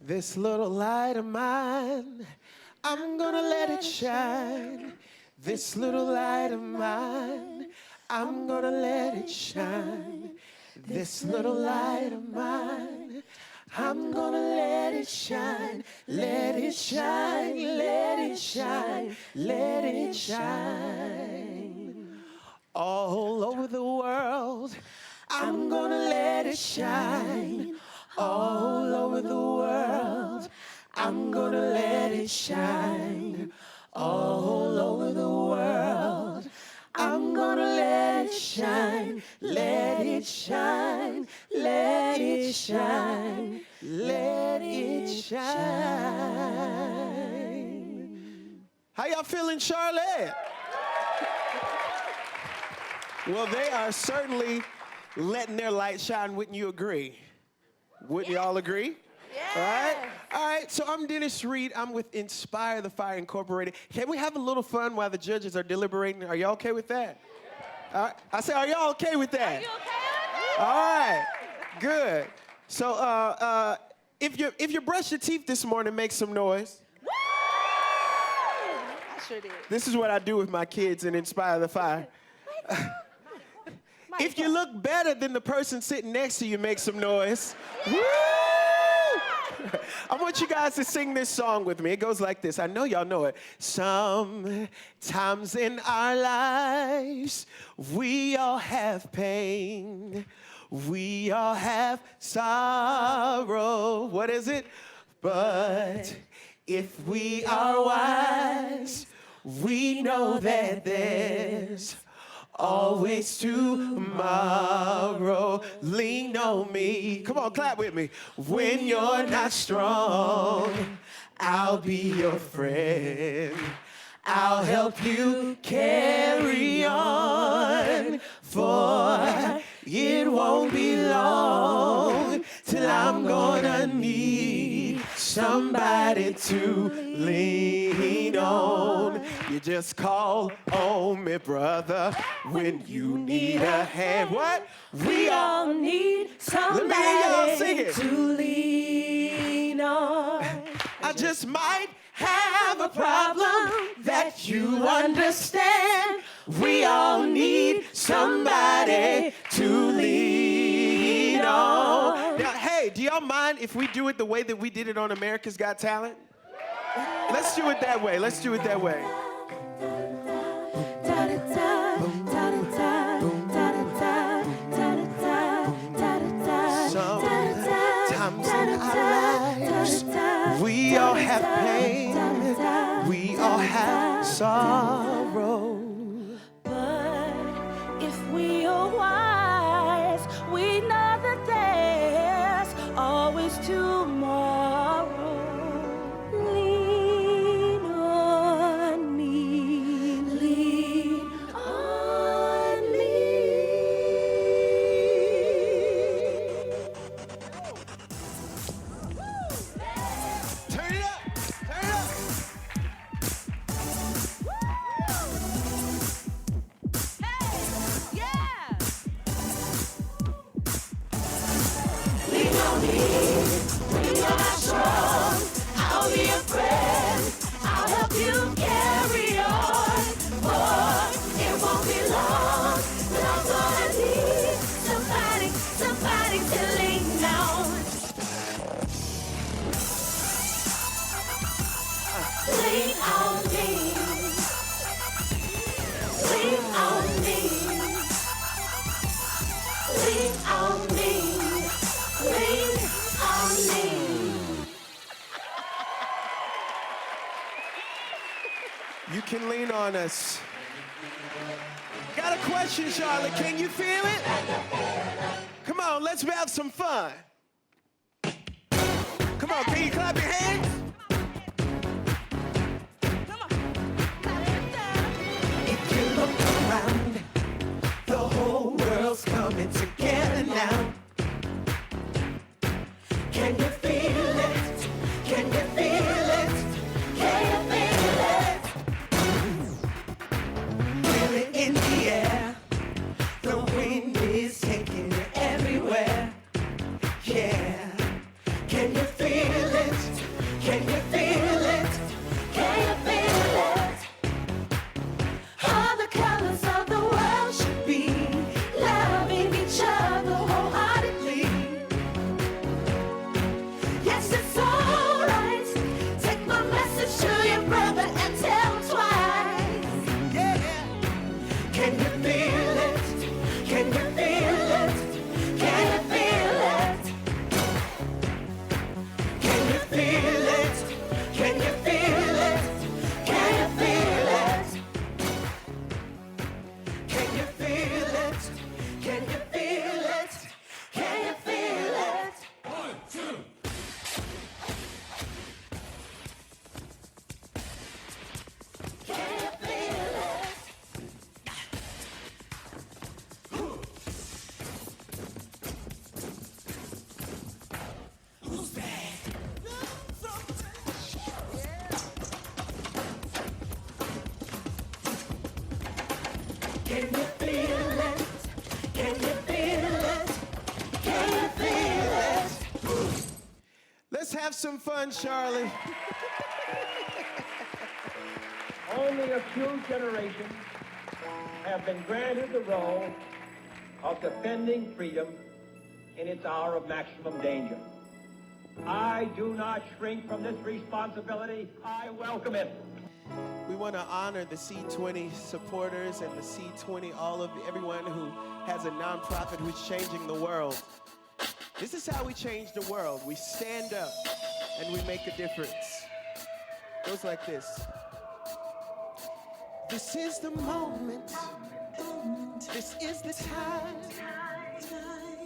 This little light of mine, I'm gonna let it shine. This little light of mine, I'm gonna let it shine. This little light of mine, I'm gonna let it shine. Let it shine, let it shine, let it shine. All over the world, I'm gonna let it shine. All over the world, I'm gonna let it shine. All over the world, I'm gonna let it shine. Let it shine, let it shine, let it shine. How y'all feeling, Charlotte? Well, they are certainly letting their light shine. Wouldn't you agree? Wouldn't y'all agree? Yeah. All right, so I'm Dennis Reed. I'm with Inspire the Fire Incorporated. Can we have a little fun while the judges are deliberating? Are y'all okay with that? All right. I say, are y'all okay with that? Are you okay with that? All right, good. So if you brush your teeth this morning, make some noise. Woo! I sure did. This is what I do with my kids in Inspire the Fire. If you look better than the person sitting next to you, make some noise. Woo! I want you guys to sing this song with me. It goes like this. I know y'all know it. Sometimes in our lives, we all have pain. We all have sorrow. What is it? But if we are wise, we know that there's always tomorrow. Lean on me. Come on, clap with me. When you're not strong, I'll be your friend. I'll help you carry on, for it won't be long till I'm gonna need somebody to lean on. You just call on me, brother, when you need a hand. What? We all need somebody. Let me hear y'all sing it. To lean on. I just might have a problem that you understand. We all need somebody to lean on. Now, hey, do y'all mind if we do it the way that we did it on America's Got Talent? Let's do it that way. Let's do it that way. Sometimes in our lives, we all have pain, we all have sorrow. But if we are wise, we know that there's always tomorrow. Lean on me, lean on me. Turn it up, turn it up. Lean on me, when you're not strong, I'll be a friend, I'll help you carry on, for it won't be long, but I'm gonna need somebody to lean on. Lean on me, lean on me, lean on me. Lean on me. You can lean on us. Got a question, Charlotte. Can you feel it? Come on, let's have some fun. Come on, can you clap your hands? If you look around, the whole world's coming together now. Can you feel it? Can you feel it? Can you feel it? Feel it in the air. The wind is taking you everywhere. Yeah. Can you feel it? Can you feel it? Can you feel it? All the colors of the world should be loving each other wholeheartedly. Yes, it's alright. Take my message to your brother and tell him twice. Yeah. Can you feel it? Can you feel it? Can you feel it? Can you feel it? Can you feel it? Can you feel it? Can you feel it? Can you feel it? Can you feel it? 1, 2. Can you feel it? Who's that? Can you feel it? Can you feel it? Can you feel it? Let's have some fun, Charlie. Only a few generations have been granted the role of defending freedom in its hour of maximum danger. I do not shrink from this responsibility. I welcome it. We want to honor the SEED20 supporters and the SEED20, everyone who has a nonprofit who's changing the world. This is how we change the world. We stand up and we make a difference. It goes like this. This is the moment. This is the time.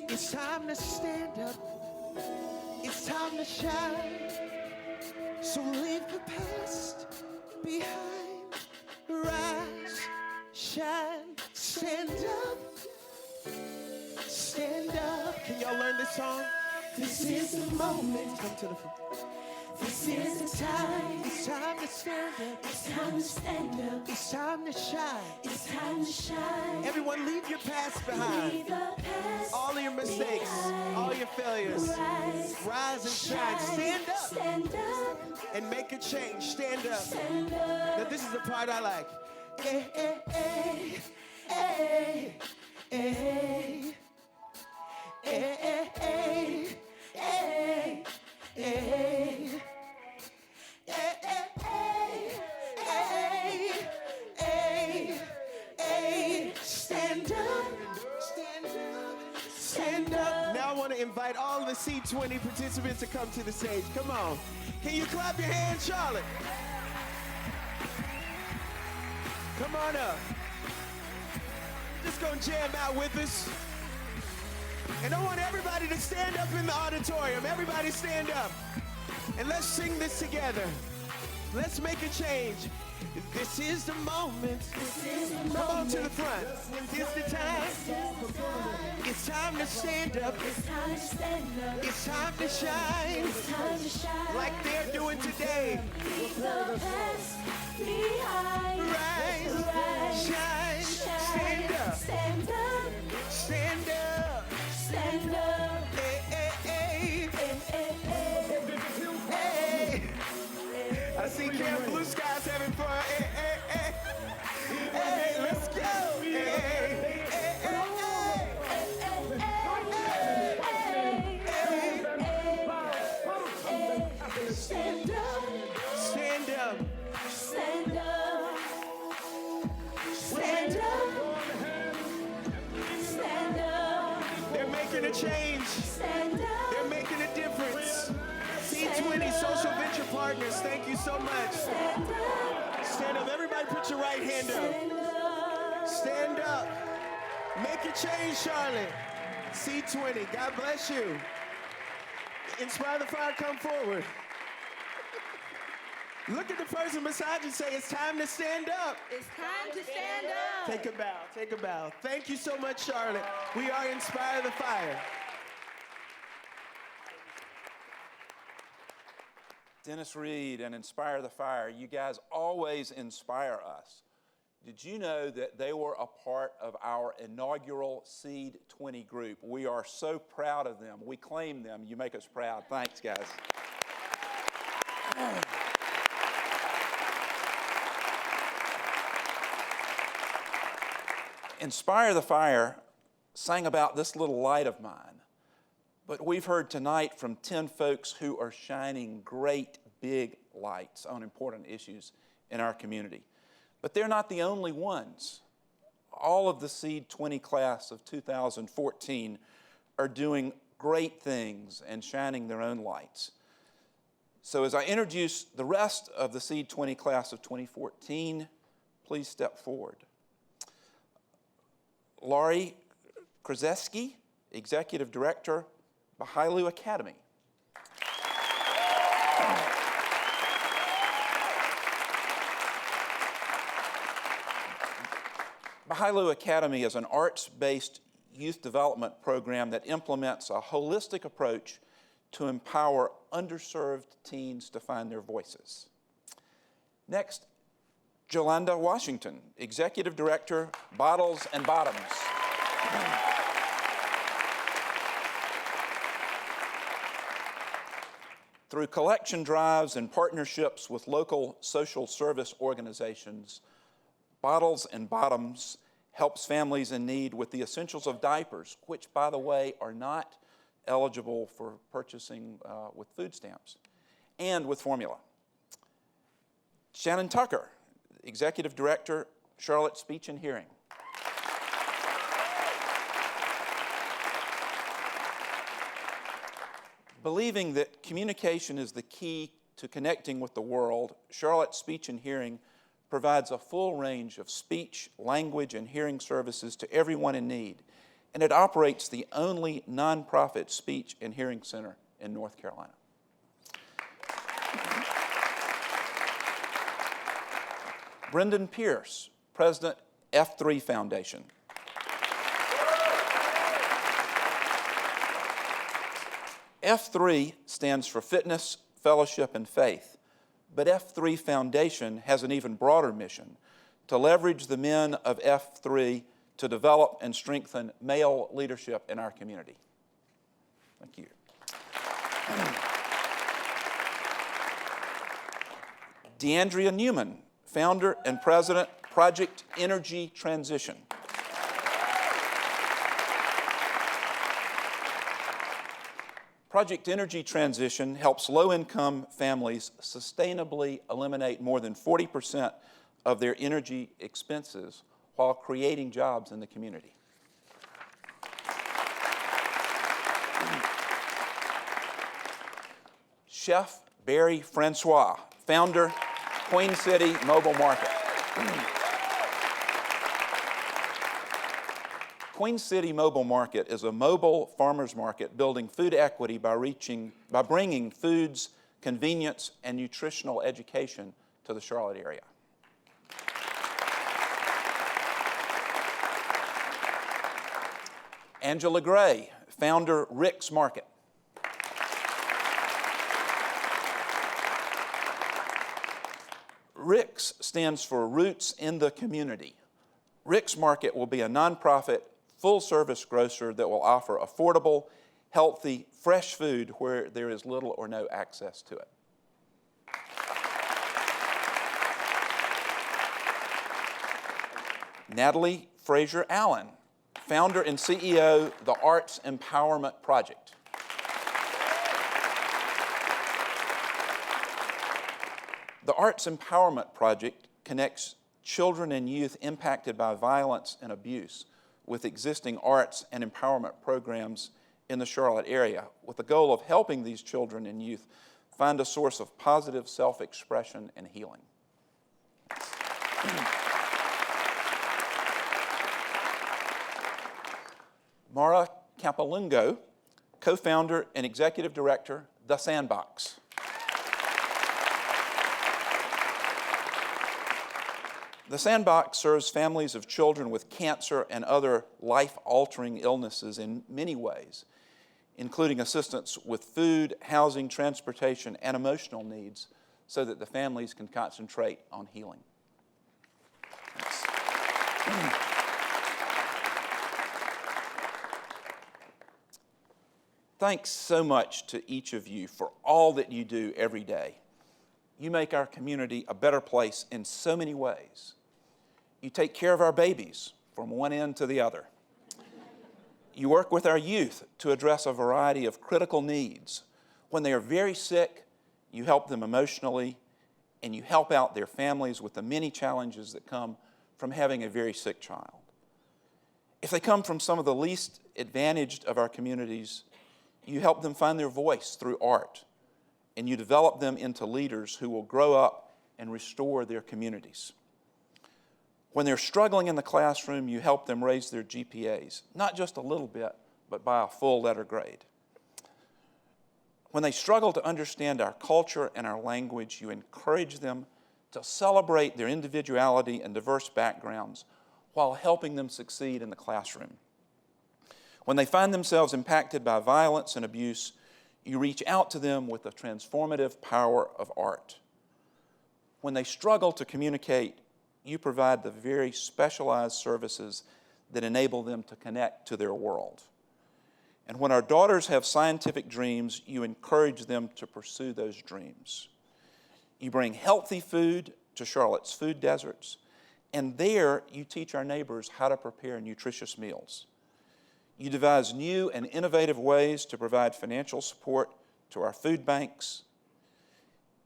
It's time to stand up. It's time to shine. So leave the past behind. rise, shine, stand up. Stand up. Can y'all learn this song? This is the moment. Come to the front. This is the time. It's time to stand up. It's time to stand up. It's time to shine. It's time to shine. Everyone, leave your past behind. Leave the past all of your mistakes, behind. All your failures. Rise and shine. Stand up. Stand up. And make a change. Stand up. Stand up. Now this is the part I like. Hey, hey, hey, hey, hey. Hey, hey, hey, hey, hey, hey, hey, stand up, stand up, stand up. Now I want to invite all the SEED20 participants to come to the stage. Come on. Can you clap your hands, Charlotte? Come on up. Just gonna jam out with us. And I want everybody to stand up in the auditorium. Everybody stand up. And let's sing this together. Let's make a change. This is the moment. This is the moment. Come on to the front. Here's the time. It's time to stand up. It's time to stand up. It's time to shine. It's time to shine. Like they're doing today. Leave the past behind. Rise, shine, stand up. Stand up. Stand up. Stand up. Hey, hey, hey. Hey, hey, hey. Hey. I see Camp Blue Skies having fun. Hey, hey, hey. Hey, let's go. Hey, hey, hey, hey. Stand up. Stand up. Stand up. Stand up. Stand up. They're making a change. Stand up. They're making a difference. SEED20 Social Venture Partners, thank you so much. Stand up. Stand up. Everybody put your right hand up. Stand up. Make a change, Charlotte. SEED20, God bless you. Inspire the Fire, come forward. Look at the person beside you and say, it's time to stand up. It's time to stand up. Take a bow, take a bow. Thank you so much, Charlotte. We are Inspire the Fire. Dennis Reed and Inspire the Fire, you guys always inspire us. Did you know that they were a part of our inaugural SEED20 group? We are so proud of them. We claim them. You make us proud. Thanks, guys. Inspire the Fire sang about this little light of mine, but we've heard tonight from 10 folks who are shining great big lights on important issues in our community. But they're not the only ones. All of the SEED20 class of 2014 are doing great things and shining their own lights. So as I introduce the rest of the SEED20 class of 2014, please step forward. Laurie Krzeski, Executive Director, Bahilu Academy. Bahilu Academy is an arts-based youth development program that implements a holistic approach to empower underserved teens to find their voices. Next, Jolanda Washington, Executive Director, Bottles and Bottoms. Through collection drives and partnerships with local social service organizations, Bottles and Bottoms helps families in need with the essentials of diapers, which, by the way, are not eligible for purchasing with food stamps, and with formula. Shannon Tucker, Executive Director, Charlotte Speech and Hearing. Believing that communication is the key to connecting with the world, Charlotte Speech and Hearing provides a full range of speech, language, and hearing services to everyone in need, and it operates the only nonprofit speech and hearing center in North Carolina. Brendan Pierce, President, F3 Foundation. F3 stands for Fitness, Fellowship, and Faith, but F3 Foundation has an even broader mission to leverage the men of F3 to develop and strengthen male leadership in our community. Thank you. DeAndrea Newman, founder and president, Project Energy Transition. Project Energy Transition helps low-income families sustainably eliminate more than 40% of their energy expenses while creating jobs in the community. Chef Barry Francois, founder, Queen City Mobile Market. Queen City Mobile Market is a mobile farmers market building food equity by bringing foods, convenience, and nutritional education to the Charlotte area. Angela Gray, founder, Rick's Market. Rick's stands for Roots in the Community. Rick's Market will be a nonprofit, full-service grocer that will offer affordable, healthy, fresh food where there is little or no access to it. Natalie Fraser Allen, founder and CEO, the Arts Empowerment Project. The Arts Empowerment Project connects children and youth impacted by violence and abuse with existing arts and empowerment programs in the Charlotte area, with the goal of helping these children and youth find a source of positive self-expression and healing. Mara Capolungo, co-founder and executive director, The Sandbox. The Sandbox serves families of children with cancer and other life-altering illnesses in many ways, including assistance with food, housing, transportation, and emotional needs so that the families can concentrate on healing. Thanks so much to each of you for all that you do every day. You make our community a better place in so many ways. You take care of our babies from one end to the other. You work with our youth to address a variety of critical needs. When they are very sick, you help them emotionally, and you help out their families with the many challenges that come from having a very sick child. If they come from some of the least advantaged of our communities, you help them find their voice through art, and you develop them into leaders who will grow up and restore their communities. When they're struggling in the classroom, you help them raise their GPAs, not just a little bit, but by a full letter grade. When they struggle to understand our culture and our language, you encourage them to celebrate their individuality and diverse backgrounds while helping them succeed in the classroom. When they find themselves impacted by violence and abuse, you reach out to them with the transformative power of art. When they struggle to communicate, you provide the very specialized services that enable them to connect to their world. And when our daughters have scientific dreams, you encourage them to pursue those dreams. You bring healthy food to Charlotte's food deserts, and there you teach our neighbors how to prepare nutritious meals. You devise new and innovative ways to provide financial support to our food banks.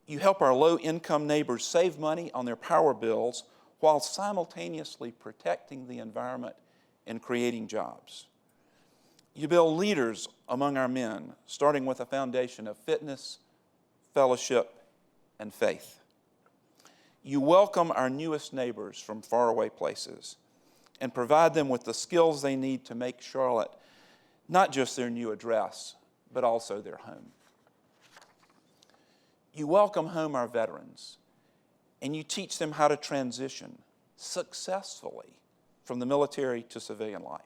You help our low-income neighbors save money on their power bills while simultaneously protecting the environment and creating jobs. You build leaders among our men, starting with a foundation of fitness, fellowship, and faith. You welcome our newest neighbors from faraway places and provide them with the skills they need to make Charlotte not just their new address, but also their home. You welcome home our veterans and you teach them how to transition successfully from the military to civilian life.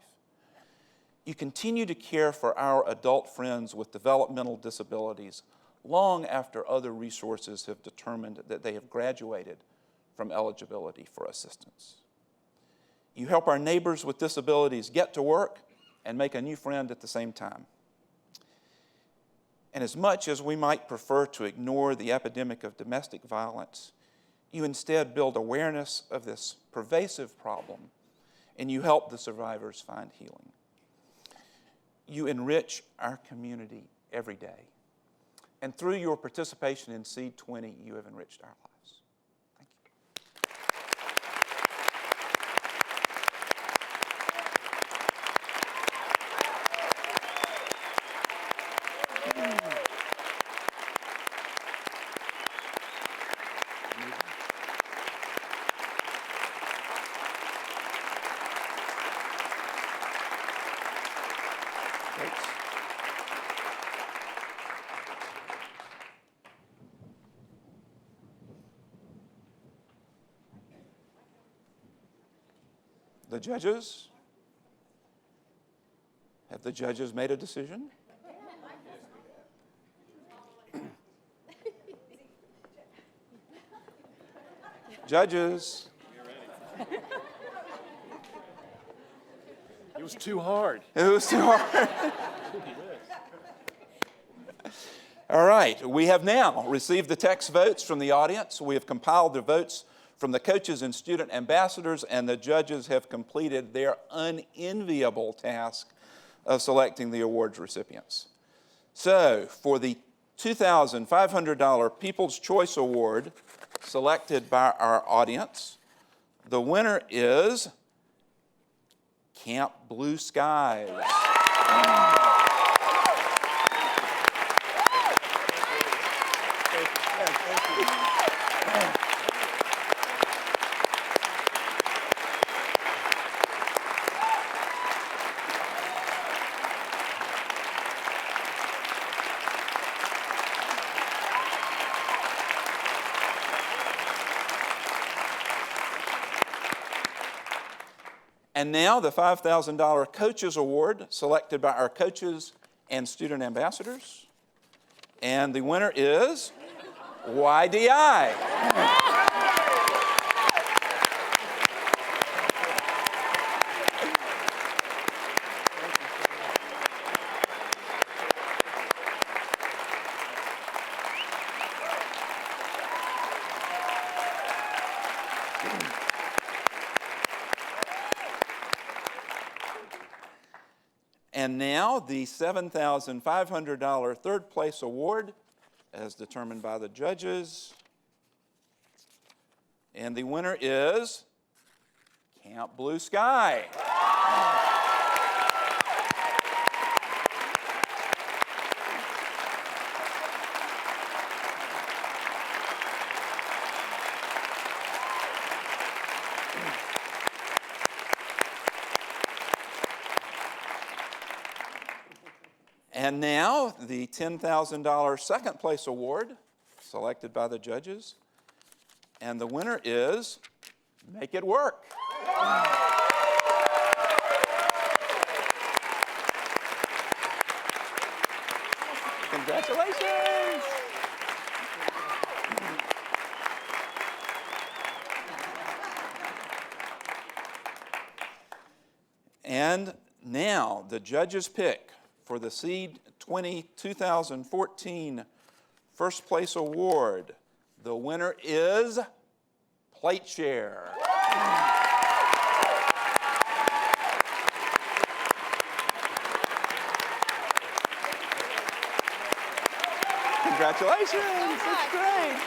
You continue to care for our adult friends with developmental disabilities long after other resources have determined that they have graduated from eligibility for assistance. You help our neighbors with disabilities get to work and make a new friend at the same time. And as much as we might prefer to ignore the epidemic of domestic violence, you instead build awareness of this pervasive problem, and you help the survivors find healing. You enrich our community every day. And through your participation in SEED20, you have enriched our lives. Thank you. The judges? Have the judges made a decision? Judges? It was too hard. It was too hard. All right, we have now received the text votes from the audience. We have compiled the votes from the coaches and student ambassadors, and the judges have completed their unenviable task of selecting the awards recipients. So, for the $2,500 People's Choice Award selected by our audience, the winner is Camp Blue Skies. And now the $5,000 Coaches Award, selected by our coaches and student ambassadors. And the winner is YDI. And now the $7,500 third place award, as determined by the judges. And the winner is Camp Blue Sky. And now, the $10,000 second place award, selected by the judges. And the winner is Make It Work. Congratulations. And now, the judges pick for the SEED20 2014 First Place Award. The winner is Plate Share. Congratulations, that's great.